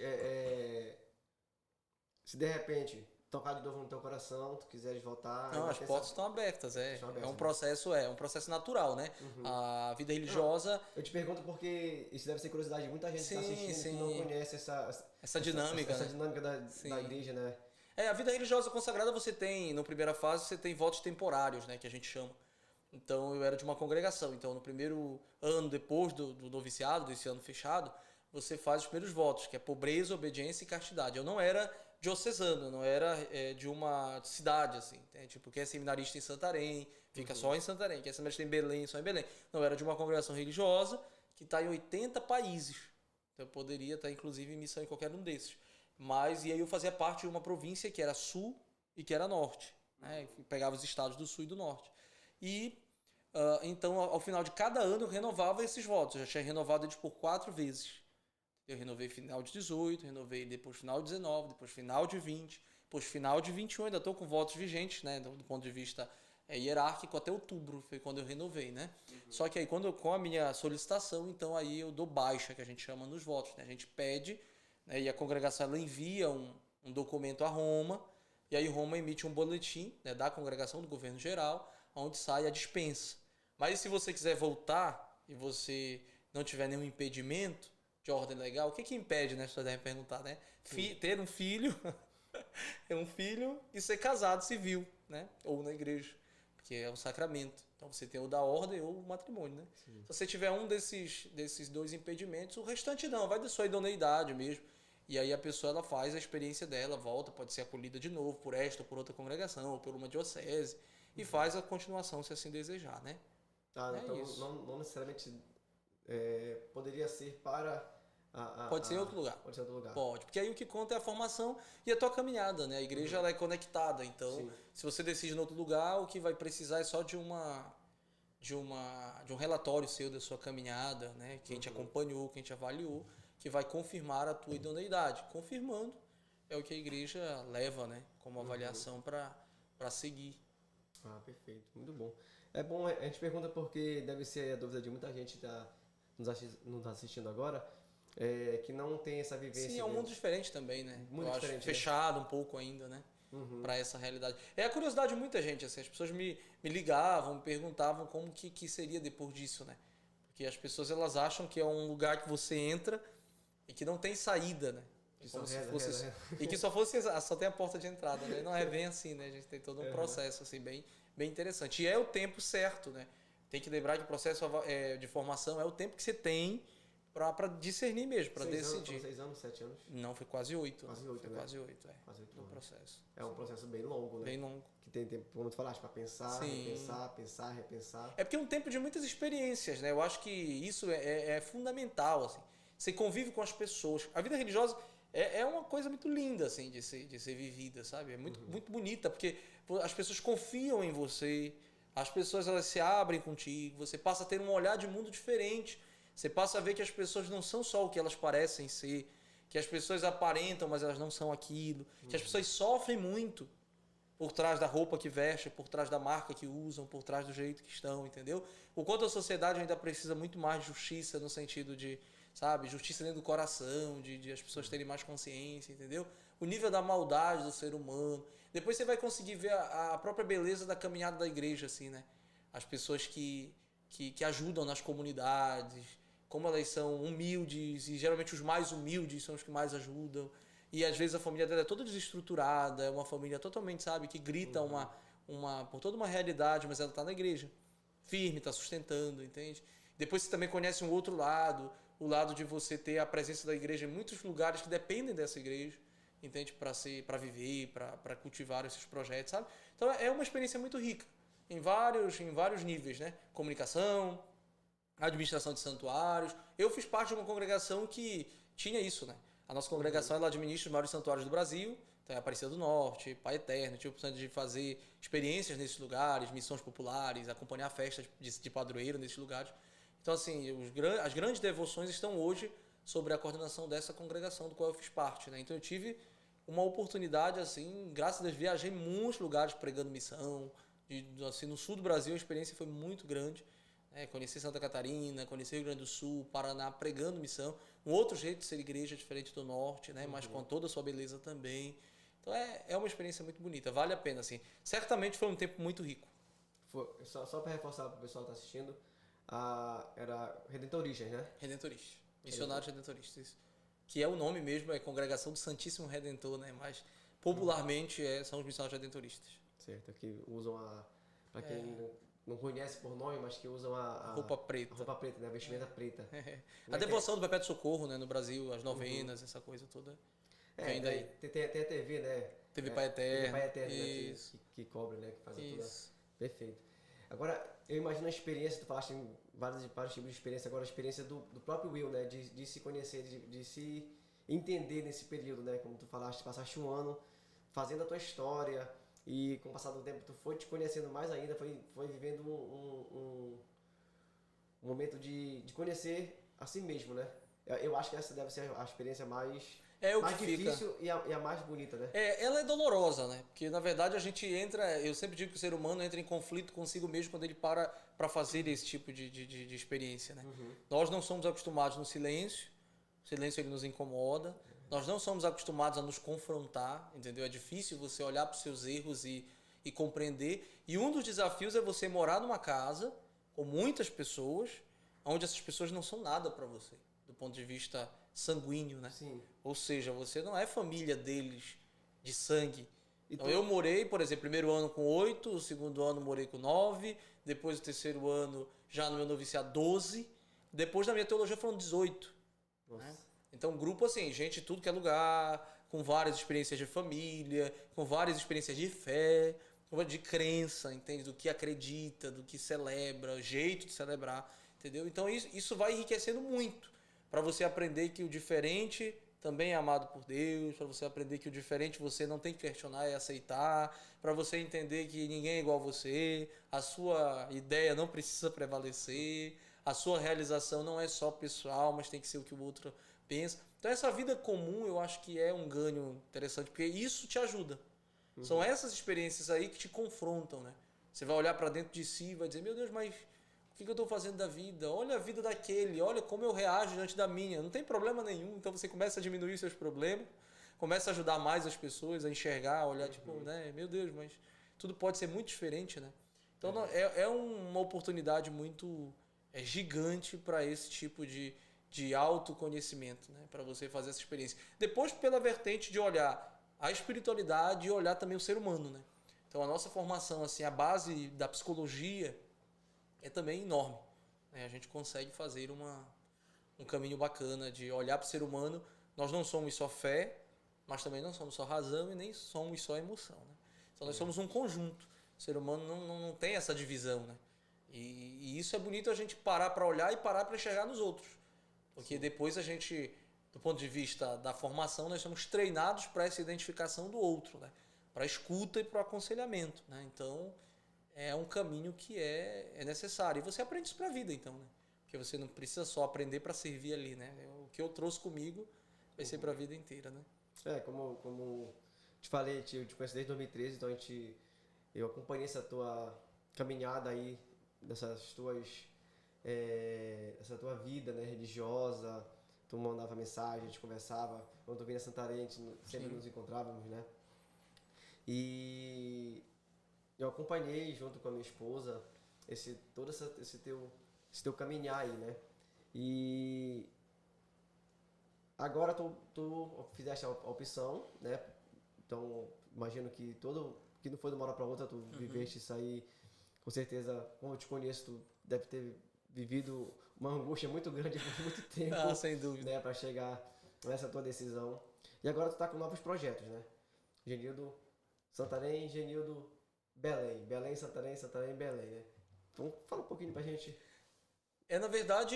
se de repente tocar de novo no teu coração, tu quiseres voltar... Não, as portas estão abertas, Estão abertas, é um processo natural, né? A vida religiosa... Não, eu te pergunto porque isso deve ser curiosidade de muita gente que está assistindo que não conhece essa dinâmica, essa né? dinâmica da igreja, né? A vida religiosa consagrada você tem, na primeira fase, você tem votos temporários, né? Que a gente chama. Então, eu era de uma congregação. Então, no primeiro ano, depois do noviciado, desse ano fechado, você faz os primeiros votos, que é pobreza, obediência e castidade. Eu não era diocesano, eu não era de uma cidade, assim. Né? Tipo, quem é seminarista em Santarém, fica só em Santarém. Quem é seminarista em Belém, só em Belém. Não, eu era de uma congregação religiosa que está em 80 países. Então, eu poderia estar, inclusive, em missão em qualquer um desses. E aí eu fazia parte de uma província que era sul e que era norte. Né? Pegava os estados do sul e do norte. E então, ao final de cada ano, eu renovava esses votos. Eu já tinha renovado eles por 4 vezes. Eu renovei final de 18, renovei depois final de 19, depois final de 20, depois final de 21. Ainda estou com votos vigentes, né, do ponto de vista hierárquico, até outubro foi quando eu renovei, né? Só que aí, com a minha solicitação, então aí eu dou baixa, que a gente chama nos votos. Né? A gente pede, né, e a congregação ela envia um documento a Roma, e aí Roma emite um boletim, né, da congregação, do governo geral, onde sai a dispensa. Mas se você quiser voltar e você não tiver nenhum impedimento de ordem legal, o que impede, né? Você deve perguntar, né? Ter um filho, um filho e ser casado civil, né? Ou na igreja, porque é um sacramento. Então você tem o da ordem ou o matrimônio, né? Sim. Se você tiver um desses 2 impedimentos, o restante não, vai da sua idoneidade mesmo. E aí a pessoa ela faz a experiência dela, volta, pode ser acolhida de novo por esta ou por outra congregação, ou por uma diocese, e faz a continuação se assim desejar, né? Então não necessariamente poderia ser para pode ser em outro lugar. Pode ser em outro lugar. Pode, porque aí o que conta é a formação e a tua caminhada, né? A igreja ela é conectada, então se você decide em outro lugar, o que vai precisar é só de um relatório seu da sua caminhada, né? Quem te acompanhou, quem te avaliou, que vai confirmar a tua idoneidade. Confirmando é o que a igreja leva, né? Como avaliação para seguir. Ah, perfeito, muito bom. É bom, a gente pergunta porque deve ser a dúvida de muita gente que está nos assistindo agora, que não tem essa vivência. Sim, é um mundo diferente também, né? Muito diferente, fechado um pouco ainda, né? Para essa realidade. É a curiosidade de muita gente, assim, as pessoas me ligavam, me perguntavam como que seria depois disso, né? Porque as pessoas elas acham que é um lugar que você entra e que não tem saída, né? E que só tem a porta de entrada, né? Não é bem assim, né? A gente tem todo um processo assim bem interessante. E é o tempo certo, né? Tem que lembrar que o processo de formação é o tempo que você tem para discernir mesmo, para decidir. 6 anos, 7 anos? Não, foi quase 8. Quase 8, foi né? Quase 8, Quase 8 no anos. processo. É um processo bem longo, né? Bem longo. Que tem tempo, como tu falaste, para pensar, repensar, repensar. É porque é um tempo de muitas experiências, né? Eu acho que isso é fundamental, assim. Você convive com as pessoas. A vida religiosa é uma coisa muito linda, assim, de ser vivida, sabe? É muito bonita, porque as pessoas confiam em você, as pessoas elas se abrem contigo, você passa a ter um olhar de mundo diferente, você passa a ver que as pessoas não são só o que elas parecem ser, que as pessoas aparentam, mas elas não são aquilo, que as pessoas sofrem muito por trás da roupa que vestem, por trás da marca que usam, por trás do jeito que estão, entendeu? O quanto a sociedade ainda precisa muito mais de justiça no sentido de sabe? Justiça dentro do coração, de as pessoas terem mais consciência, entendeu? O nível da maldade do ser humano. Depois você vai conseguir ver a própria beleza da caminhada da igreja, assim, né? As pessoas que ajudam nas comunidades, como elas são humildes, e geralmente os mais humildes são os que mais ajudam. E às vezes a família dela é toda desestruturada, é uma família totalmente, sabe, que grita por toda uma realidade, mas ela está na igreja, firme, está sustentando, entende? Depois você também conhece um outro lado, o lado de você ter a presença da igreja em muitos lugares que dependem dessa igreja, entende? Para viver, para cultivar esses projetos, sabe? Então é uma experiência muito rica, em vários níveis, né? Comunicação, administração de santuários. Eu fiz parte de uma congregação que tinha isso, né? A nossa congregação ela administra os maiores santuários do Brasil, então é Aparecida do Norte, Pai Eterno, tive a oportunidade de fazer experiências nesses lugares, missões populares, acompanhar festas de padroeiro nesses lugares. Então, assim, as grandes devoções estão hoje sobre a coordenação dessa congregação do qual eu fiz parte, né? Então eu tive uma oportunidade, assim, graças a Deus, viajei em muitos lugares pregando missão, assim, no sul do Brasil a experiência foi muito grande. Conheci Santa Catarina, conheci Rio Grande do Sul, Paraná, pregando missão. Um outro jeito de ser igreja diferente do norte, né? Mas com toda a sua beleza também. Então é uma experiência muito bonita, vale a pena, assim. Certamente foi um tempo muito rico. Só para reforçar para o pessoal que está assistindo, era Redentoristas, né? Redentoristas, missionários redentoristas, isso. Que é o nome mesmo, é Congregação do Santíssimo Redentor, né? Mas popularmente são os missionários redentoristas. Certo, que usam para quem não conhece por nome, mas que usam a roupa preta. A roupa preta, né? A vestimenta preta. A devoção do Perpétuo Socorro, né? No Brasil, as novenas, essa coisa toda. Vem daí. Tem a TV, né? TV Pai Eterno. TV Pai Eterno, né? Que cobre, né? Que faz tudo. Perfeito. Agora, eu imagino a experiência, tu falaste em vários tipos de experiência, agora a experiência do próprio Will, né? De se conhecer, de se entender nesse período, né? Como tu falaste, passaste um ano fazendo a tua história e com o passar do tempo tu foi te conhecendo mais ainda, foi vivendo um momento de conhecer a si mesmo, né? Eu acho que essa deve ser a experiência mais difícil e a mais bonita, né? Ela é dolorosa, né? Porque na verdade a gente entra, eu sempre digo que o ser humano entra em conflito consigo mesmo quando ele para fazer esse tipo de experiência, né? Nós não somos acostumados no silêncio, o silêncio ele nos incomoda, nós não somos acostumados a nos confrontar, entendeu? É difícil você olhar para os seus erros e compreender, e um dos desafios é você morar numa casa com muitas pessoas, onde essas pessoas não são nada para você, do ponto de vista sanguíneo, né? Sim. Ou seja, você não é família deles de sangue. Então eu morei, por exemplo, primeiro ano com 8, o segundo ano morei com 9, depois o terceiro ano, já no meu noviciado, 12, depois da minha teologia foram 18. Né? Então grupo assim, gente de tudo que é lugar, com várias experiências de família, com várias experiências de fé, de crença, entende? Do que acredita, do que celebra, jeito de celebrar, entendeu? Então isso vai enriquecendo muito para você aprender que o diferente também é amado por Deus, para você aprender que o diferente você não tem que questionar e aceitar, para você entender que ninguém é igual a você, a sua ideia não precisa prevalecer, a sua realização não é só pessoal, mas tem que ser o que o outro pensa. Então essa vida comum eu acho que é um ganho interessante, porque isso te ajuda. São essas experiências aí que te confrontam, né? Você vai olhar para dentro de si e vai dizer, meu Deus, mas o que eu estou fazendo da vida? Olha a vida daquele, olha como eu reajo diante da minha. Não tem problema nenhum. Então você começa a diminuir seus problemas, começa a ajudar mais as pessoas a enxergar, a olhar, tipo, né? Meu Deus, mas tudo pode ser muito diferente, né? Então é uma oportunidade muito gigante para esse tipo de autoconhecimento, né? Para você fazer essa experiência. Depois, pela vertente de olhar a espiritualidade e olhar também o ser humano, né? Então a nossa formação, assim, a base da psicologia é também enorme, né? A gente consegue fazer um caminho bacana de olhar para o ser humano. Nós não somos só fé, mas também não somos só razão e nem somos só emoção, né? Então nós somos um conjunto. O ser humano não tem essa divisão, né? E isso é bonito a gente parar para olhar e parar para enxergar nos outros. Porque depois a gente, do ponto de vista da formação, nós somos treinados para essa identificação do outro, né? Para a escuta e para o aconselhamento, né? Então é um caminho que é necessário. E você aprende isso para a vida, então, né? Porque você não precisa só aprender para servir ali, né? O que eu trouxe comigo vai ser para a vida inteira, né? Como te falei, eu te conheço desde 2013, então eu acompanhei essa tua caminhada aí, essa tua vida, né, religiosa, tu mandava mensagem, a gente conversava. Quando tu vinha a Santarém, a gente sempre Sim. nos encontrávamos, né? E eu acompanhei junto com a minha esposa esse teu caminhar aí, né? E agora tu fizeste a opção, né? Então, imagino que não foi de uma hora para outra, tu viveste isso aí, com certeza, como eu te conheço, tu deve ter vivido uma angústia muito grande por muito tempo, Ah, sem dúvida. né, para chegar nessa tua decisão. E agora tu tá com novos projetos, né? Genildo Santarém, Genildo Belém. Belém, Santarém, Santarém, Belém, né? Então, fala um pouquinho pra gente. Na verdade,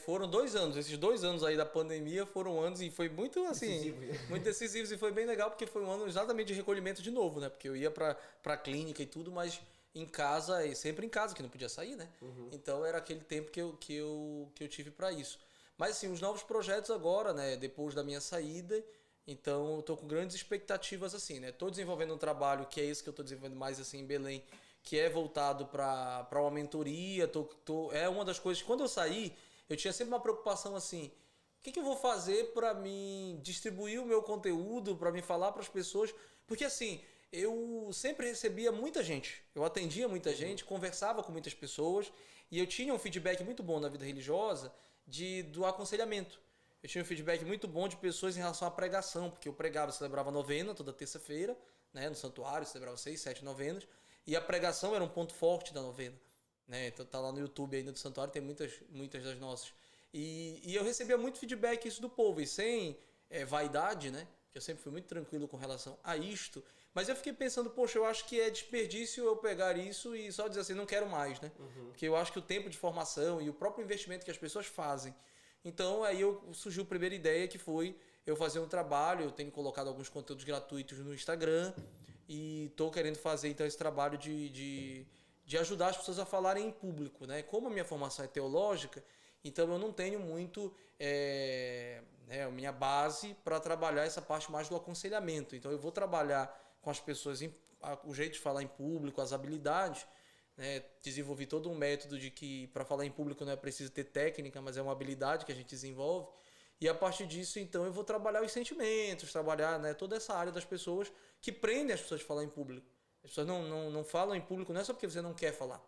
foram 2 anos. Esses 2 anos aí da pandemia foram anos e foi muito assim, Decisivo. muito decisivos e foi bem legal porque foi um ano exatamente de recolhimento de novo, né? Porque eu ia pra clínica e tudo, mas em casa, e sempre em casa, que não podia sair, né? Então era aquele tempo que eu tive pra isso. Mas assim, os novos projetos agora, né? Depois da minha saída, então eu tô com grandes expectativas assim, né? Tô desenvolvendo um trabalho que é esse que eu tô desenvolvendo mais assim em Belém, que é voltado para uma mentoria. É uma das coisas. Quando eu saí, eu tinha sempre uma preocupação assim: o que eu vou fazer para me distribuir o meu conteúdo, para me falar para as pessoas? Porque assim, eu sempre recebia muita gente, eu atendia muita gente, conversava com muitas pessoas e eu tinha um feedback muito bom na vida religiosa do aconselhamento. Eu tinha um feedback muito bom de pessoas em relação à pregação, porque eu pregava, celebrava novena toda terça-feira, né, no santuário, celebrava 6, 7 novenas. E a pregação era um ponto forte da novena, né? Então tá lá no YouTube ainda do Santuário, tem muitas das nossas. E eu recebia muito feedback isso do povo, e sem vaidade, né? Que eu sempre fui muito tranquilo com relação a isto. Mas eu fiquei pensando, poxa, eu acho que é desperdício eu pegar isso e só dizer assim, não quero mais, né? Porque eu acho que o tempo de formação e o próprio investimento que as pessoas fazem. Então aí surgiu a primeira ideia, que foi eu fazer um trabalho. Eu tenho colocado alguns conteúdos gratuitos no Instagram, e estou querendo fazer então esse trabalho de ajudar as pessoas a falarem em público, né? Como a minha formação é teológica, então eu não tenho muito a minha base para trabalhar essa parte mais do aconselhamento. Então eu vou trabalhar com as pessoas o jeito de falar em público, as habilidades, né? Desenvolvi todo um método de que para falar em público não é preciso ter técnica, mas é uma habilidade que a gente desenvolve. E a partir disso, então, eu vou trabalhar os sentimentos, trabalhar, né, toda essa área das pessoas que prendem as pessoas a falar em público. As pessoas não falam em público não é só porque você não quer falar.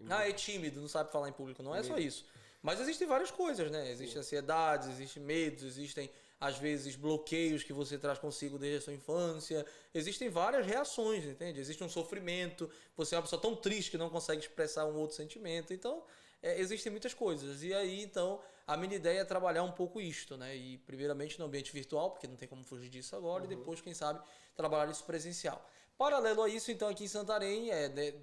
Ah, é tímido, não sabe falar em público. Não é só isso. Mas existem várias coisas, né? Existem ansiedades, existem medos, existem, às vezes, bloqueios que você traz consigo desde a sua infância. Existem várias reações, entende? Existe um sofrimento. Você é uma pessoa tão triste que não consegue expressar um outro sentimento. Então, existem muitas coisas. E aí, então, a minha ideia é trabalhar um pouco isto, né? E, primeiramente, no ambiente virtual, porque não tem como fugir disso agora. E depois, quem sabe, trabalhar isso presencial. Paralelo a isso, então, aqui em Santarém,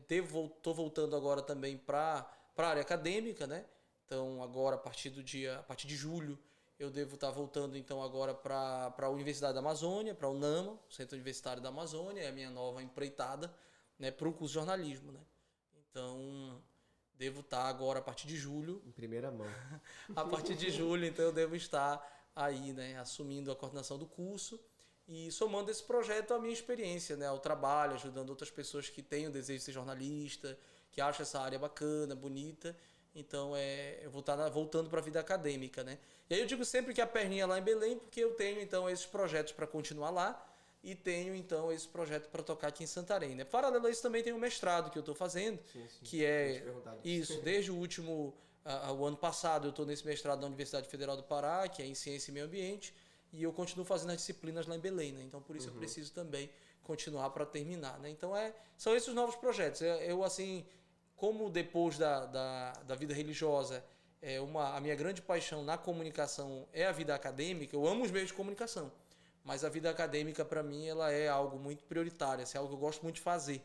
estou voltando agora também para a área acadêmica, né? Então, agora, a partir de julho, eu devo estar voltando, então, agora para a Universidade da Amazônia, para o UNAMA, Centro Universitário da Amazônia, é a minha nova empreitada, né, para o curso de jornalismo, né? Então, devo estar agora, a partir de julho... Em primeira mão. A partir de julho, então, eu devo estar aí, né, assumindo a coordenação do curso e somando esse projeto à minha experiência, né, ao trabalho, ajudando outras pessoas que têm o desejo de ser jornalista, que acham essa área bacana, bonita. Então, eu vou estar voltando para a vida acadêmica, né? E aí eu digo sempre que a perninha é lá em Belém, porque eu tenho, então, esses projetos para continuar lá e tenho, então, esse projeto para tocar aqui em Santarém, né? Paralelo a isso, também tem o mestrado que eu estou fazendo, Sim. que é isso, desde o ano passado eu estou nesse mestrado da Universidade Federal do Pará, que é em Ciência e Meio Ambiente, e eu continuo fazendo as disciplinas lá em Belém, né? Então, por isso eu preciso também continuar para terminar, né? Então, são esses os novos projetos. Eu assim... Como depois da vida religiosa, a minha grande paixão na comunicação é a vida acadêmica, eu amo os meios de comunicação, mas a vida acadêmica, para mim, ela é algo muito prioritário, é algo que eu gosto muito de fazer,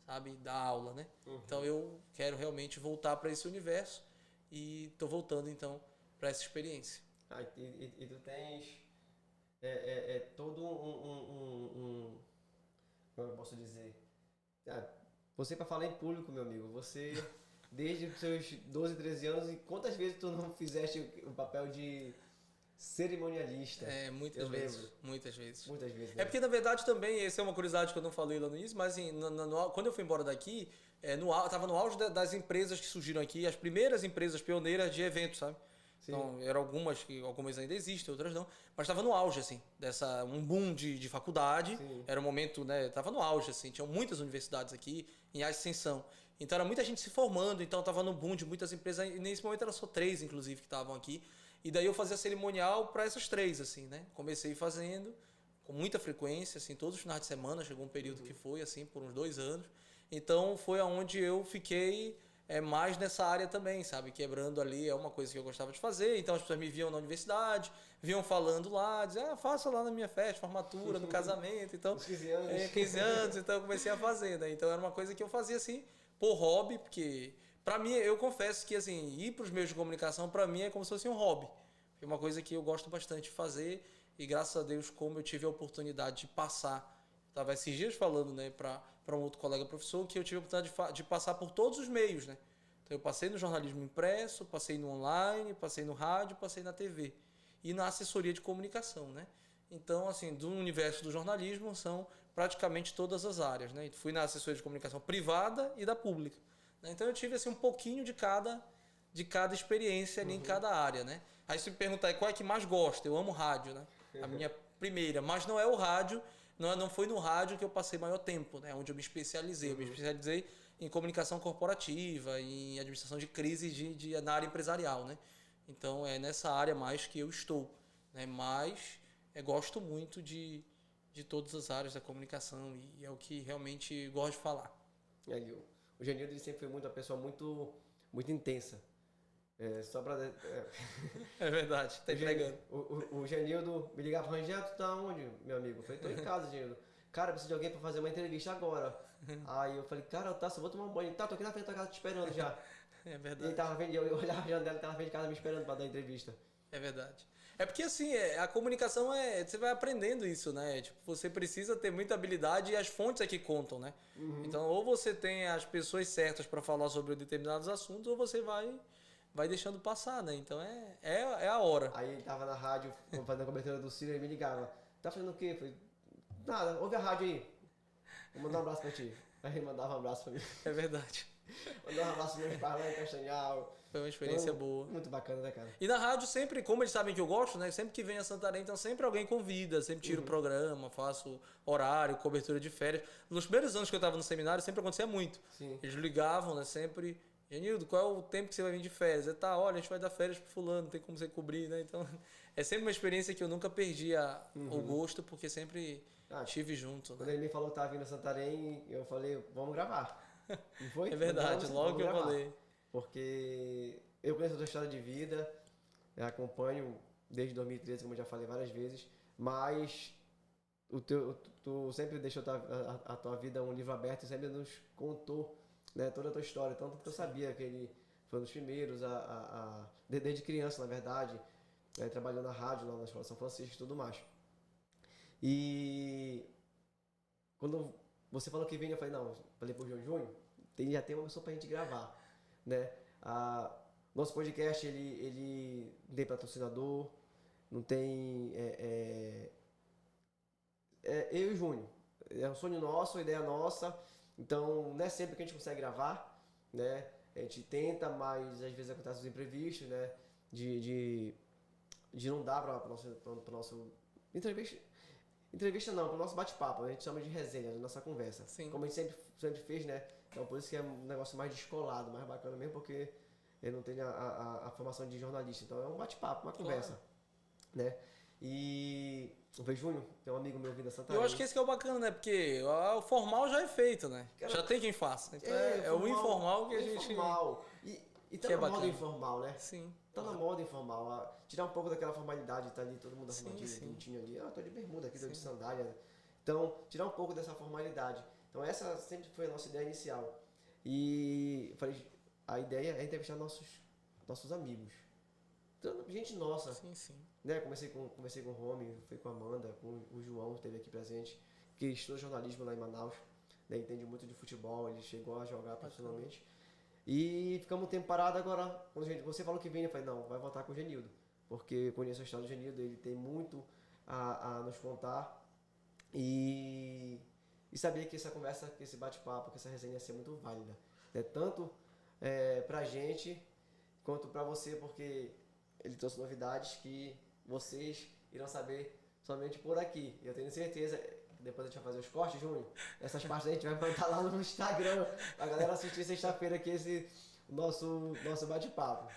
sabe? Dar aula, né? Então, eu quero realmente voltar para esse universo e estou voltando, então, para essa experiência. E tu tens todo como eu posso dizer... Você, para falar em público, meu amigo, você, desde os seus 12, 13 anos, e quantas vezes tu não fizeste o papel de cerimonialista? Muitas vezes. Muitas vezes. Muitas vezes, né? Porque, na verdade, também, essa é uma curiosidade que eu não falei lá no início, mas assim, quando eu fui embora daqui, estava no auge das empresas que surgiram aqui, as primeiras empresas pioneiras de eventos, sabe? Então, eram algumas ainda existem, outras não. Mas estava no auge, assim, um boom de faculdade. Sim. Era um momento, né? Estava no auge, assim. Tinham muitas universidades aqui em ascensão. Então, era muita gente se formando. Então, estava no boom de muitas empresas. E nesse momento, eram só 3, inclusive, que estavam aqui. E daí, eu fazia cerimonial para essas 3, assim, né? Comecei fazendo com muita frequência, assim, todos os finais de semana. Chegou um período que foi, assim, por uns 2 anos. Então, foi aonde eu fiquei... mais nessa área também, sabe? Quebrando ali é uma coisa que eu gostava de fazer. Então as pessoas me viam na universidade, viam falando lá, diziam, faça lá na minha festa, formatura, no casamento. Então, 15 anos. 15 anos, então eu comecei a fazer, né? Então era uma coisa que eu fazia assim, por hobby, porque pra mim, eu confesso que assim, ir pros meios de comunicação, pra mim é como se fosse um hobby. É uma coisa que eu gosto bastante de fazer e graças a Deus, como eu tive a oportunidade de passar, estava esses dias falando, né, para um outro colega professor, que eu tive a oportunidade de passar por todos os meios, né? Então eu passei no jornalismo impresso, passei no online, passei no rádio, passei na TV e na assessoria de comunicação, né? Então, assim, do universo do jornalismo são praticamente todas as áreas, né? Fui na assessoria de comunicação privada e da pública, né? Então eu tive assim um pouquinho de cada experiência ali em cada área, né? Aí se me perguntar qual é que mais gosta, eu amo rádio, né? A minha primeira, mas não é o rádio, não foi no rádio que eu passei maior tempo, né? Onde eu me especializei. Eu me especializei em comunicação corporativa, em administração de crise na área empresarial, né? Então é nessa área mais que eu estou, né? Mas gosto muito de todas as áreas da comunicação e é o que realmente gosto de falar. O Genildo ele sempre foi uma pessoa muito, muito intensa. Só pra... É verdade, tá entregando. O Genildo me ligava, Rangel, tu tá onde, meu amigo? Eu falei, tô em casa, Genildo. Cara, eu preciso de alguém pra fazer uma entrevista agora. Aí eu falei, cara, só vou tomar um banho. Tá, tô aqui na frente da casa te esperando já. É verdade. E ele tava vendo, eu olhava a janela e tava na frente de casa me esperando pra dar entrevista. É verdade. É porque assim, a comunicação você vai aprendendo isso, né? Tipo, você precisa ter muita habilidade e as fontes é que contam, né? Então, ou você tem as pessoas certas para falar sobre determinados assuntos, ou você vai deixando passar, né? Então é a hora. Aí ele tava na rádio fazendo a cobertura do Ciro e ele me ligava. Tá fazendo o quê? Eu falei, nada, ouve a rádio aí. Vou mandar um abraço pra ti. Aí ele mandava um abraço pra mim. É verdade. Mandava um abraço pro meu pai lá em Castanhal. Foi uma experiência boa. Muito bacana, né, cara? E na rádio sempre, como eles sabem que eu gosto, né? Sempre que vem a Santarém, então sempre alguém convida, sempre tiro o programa, faço horário, cobertura de férias. Nos primeiros anos que eu estava no seminário, sempre acontecia muito. Sim. Eles ligavam, né? Sempre, Genildo, qual é o tempo que você vai vir de férias? Olha, a gente vai dar férias pro fulano, não tem como você cobrir, né? Então, é sempre uma experiência que eu nunca perdi o gosto, porque sempre estive junto. Quando né? ele me falou que tava vindo a Santarém, eu falei, vamos gravar. Não foi? É verdade, logo que eu falei. Porque eu conheço a tua história de vida, eu acompanho desde 2013, como eu já falei várias vezes, mas tu sempre deixou a tua vida um livro aberto e sempre nos contou, né, toda a tua história. Tanto que eu sabia que ele foi um dos primeiros, desde criança, na verdade, trabalhou na rádio, lá na Escola São Francisco e tudo mais. E quando você falou que vinha, eu falei, não, falei pro Júnior, já tem uma pessoa pra gente gravar, né? Nosso podcast, ele não tem patrocinador, não tem... eu e o Júnior. É um sonho nosso, uma ideia nossa, então não é sempre que a gente consegue gravar, né? A gente tenta, mas às vezes acontecem os imprevistos, né? De não dar para o nosso entrevista não, para o nosso bate-papo, a gente chama de resenha, a nossa conversa. Sim. Como a gente sempre fez, né? Então por isso que é um negócio mais descolado, mais bacana mesmo, porque ele não tem a formação de jornalista. Então é um bate-papo, uma conversa, né? E o Júnior, tem um amigo meu vindo da Santarém. Eu acho que esse que é o bacana, né? Porque o formal já é feito, né? Cara, já tem quem faça. Então é o informal que a gente... Informal. E tá na moda informal, né? Sim. Tá na moda informal. Tirar um pouco daquela formalidade, tá ali todo mundo arrumadinho, bonitinho ali. Tô de bermuda aqui, tô de sandália. Então, tirar um pouco dessa formalidade. Então essa sempre foi a nossa ideia inicial. E falei, a ideia é entrevistar nossos amigos. Então, gente nossa. Sim. Né? Comecei com o Romy, fui com a Amanda, com o João, que esteve aqui presente, que estudou jornalismo lá em Manaus, né? Entende muito de futebol, ele chegou a jogar profissionalmente. E ficamos um tempo parado agora. Quando você falou que vinha, eu falei, não, vai voltar com o Genildo, porque eu conheço a história do Genildo, ele tem muito a nos contar. E sabia que essa conversa, que esse bate-papo, que essa resenha ia ser muito válida, né? Tanto pra gente quanto pra você, porque ele trouxe novidades que vocês irão saber somente por aqui. Eu tenho certeza, depois a gente vai fazer os cortes, Júnior, essas partes a gente vai botar lá no Instagram, pra galera assistir sexta-feira aqui esse nosso bate-papo.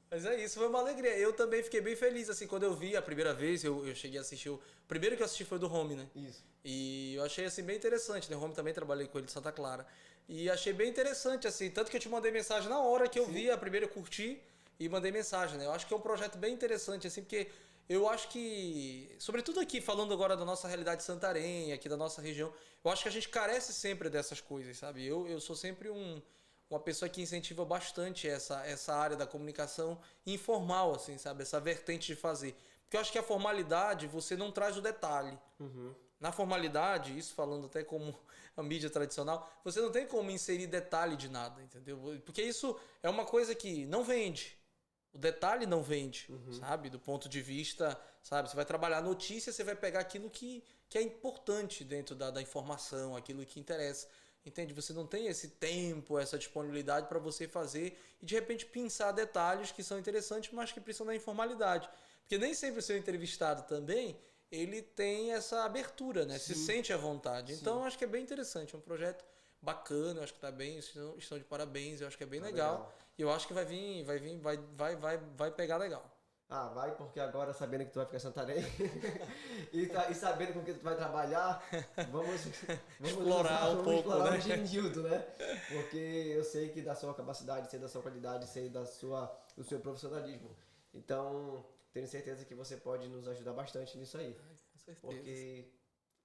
Mas é isso, foi uma alegria. Eu também fiquei bem feliz, assim, quando eu vi a primeira vez, eu cheguei a assistir, o primeiro que eu assisti foi do Home, né? Isso. E eu achei, assim, bem interessante, né? O Home também trabalhei com ele de Santa Clara. E achei bem interessante, assim, tanto que eu te mandei mensagem na hora que eu vi, a primeira eu curti e mandei mensagem, né? Eu acho que é um projeto bem interessante, assim, porque eu acho que, sobretudo aqui, falando agora da nossa realidade de Santarém, aqui da nossa região, eu acho que a gente carece sempre dessas coisas, sabe? Eu sou sempre uma pessoa que incentiva bastante essa área da comunicação informal, assim, sabe? Essa vertente de fazer. Porque eu acho que a formalidade, você não traz o detalhe. Uhum. Na formalidade, isso falando até como a mídia tradicional, você não tem como inserir detalhe de nada, entendeu? Porque isso é uma coisa que não vende. O detalhe não vende, sabe? Do ponto de vista, sabe? Você vai trabalhar notícia, você vai pegar aquilo que é importante dentro da informação, aquilo que interessa. Entende? Você não tem esse tempo, essa disponibilidade para você fazer e de repente pensar detalhes que são interessantes, mas que precisam da informalidade. Porque nem sempre o seu entrevistado também, ele tem essa abertura, né? Sim. Se sente à vontade. Sim. Então, eu acho que é bem interessante. É um projeto bacana, eu acho que tá bem, estão de parabéns, eu acho que é bem legal. E eu acho que vai pegar legal. Ah, vai, porque agora sabendo que tu vai ficar em Santarém e sabendo com que tu vai trabalhar, vamos explorar um pouco, explorar né? o Genildo, né? Porque eu sei que da sua capacidade, sei da sua qualidade, sei do seu profissionalismo. Então, tenho certeza que você pode nos ajudar bastante nisso aí. Com certeza. Porque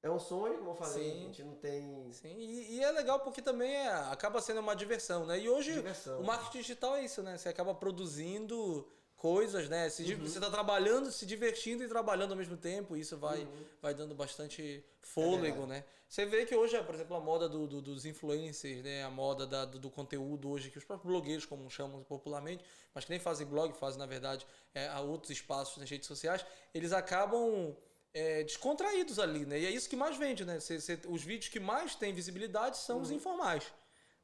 é um sonho, como eu falei, Sim. a gente não tem... Sim, e é legal porque também acaba sendo uma diversão, né? E hoje o marketing digital é isso, né? Você acaba produzindo coisas, né? Você está trabalhando, se divertindo e trabalhando ao mesmo tempo. Isso vai dando bastante fôlego, né? Você vê que hoje, por exemplo, a moda dos influencers, né? A moda do conteúdo hoje, que os próprios blogueiros, como chamam popularmente, mas que nem fazem blog, fazem, na verdade, a outros espaços nas redes sociais, eles acabam... descontraídos ali, né? E é isso que mais vende, né? Os vídeos que mais têm visibilidade são os informais.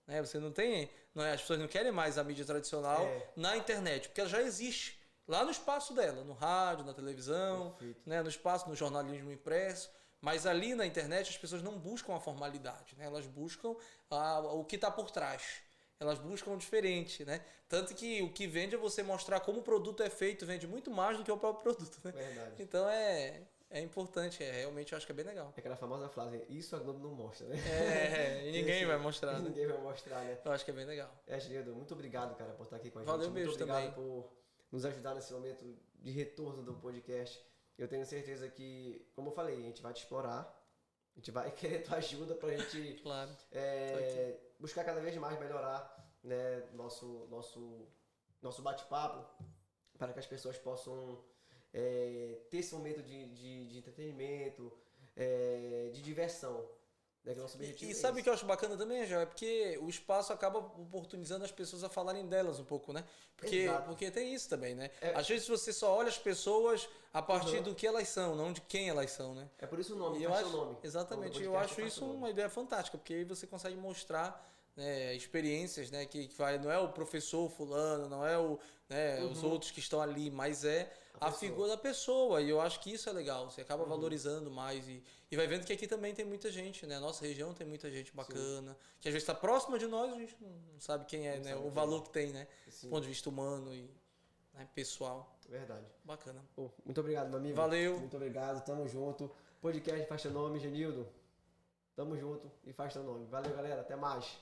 Né? Você não tem... as pessoas não querem mais a mídia tradicional na internet, porque ela já existe lá no espaço dela, no rádio, na televisão, né? No espaço, no jornalismo impresso. Mas ali na internet as pessoas não buscam a formalidade, né? Elas buscam o que está por trás. Elas buscam o diferente, né? Tanto que o que vende é você mostrar como o produto é feito, vende muito mais do que o próprio produto, né? Verdade. Então é importante, realmente eu acho que é bem legal. É aquela famosa frase, isso a Globo não mostra, né? E ninguém vai mostrar, né? Ninguém vai mostrar, né? Eu acho que é bem legal. Genildo, muito obrigado, cara, por estar aqui com a gente. Valeu mesmo muito obrigado também. por nos ajudar nesse momento de retorno do podcast. Eu tenho certeza que, como eu falei, a gente vai te explorar, a gente vai querer tua ajuda pra gente Claro. buscar cada vez mais melhorar, né, nosso bate-papo, para que as pessoas possam ter esse momento de entretenimento, de diversão. Né, que o nosso objetivo E é sabe o esse. que eu acho bacana também, Angel? É porque o espaço acaba oportunizando as pessoas a falarem delas um pouco, né? Porque tem isso também, né? Às vezes você só olha as pessoas a partir do que elas são, não de quem elas são, né? É por isso o nome, E eu faz acho, seu nome. exatamente, O eu podcast acho faz isso seu nome. uma ideia fantástica, porque aí você consegue mostrar, né, experiências, né, que vai, não é o professor fulano, não é os outros que estão ali, mas é a figura da pessoa, e eu acho que isso é legal, você acaba valorizando mais e vai vendo que aqui também tem muita gente, né, a nossa região tem muita gente bacana, que às vezes está próxima de nós, a gente não sabe quem é, né, o valor que tem, né, do ponto de vista humano e pessoal. Verdade. Bacana. Pô, muito obrigado, meu amigo. Valeu. Muito obrigado, tamo junto. Podcast Faz Teu Nome, Genildo. Tamo junto e faz teu nome. Valeu, galera. Até mais.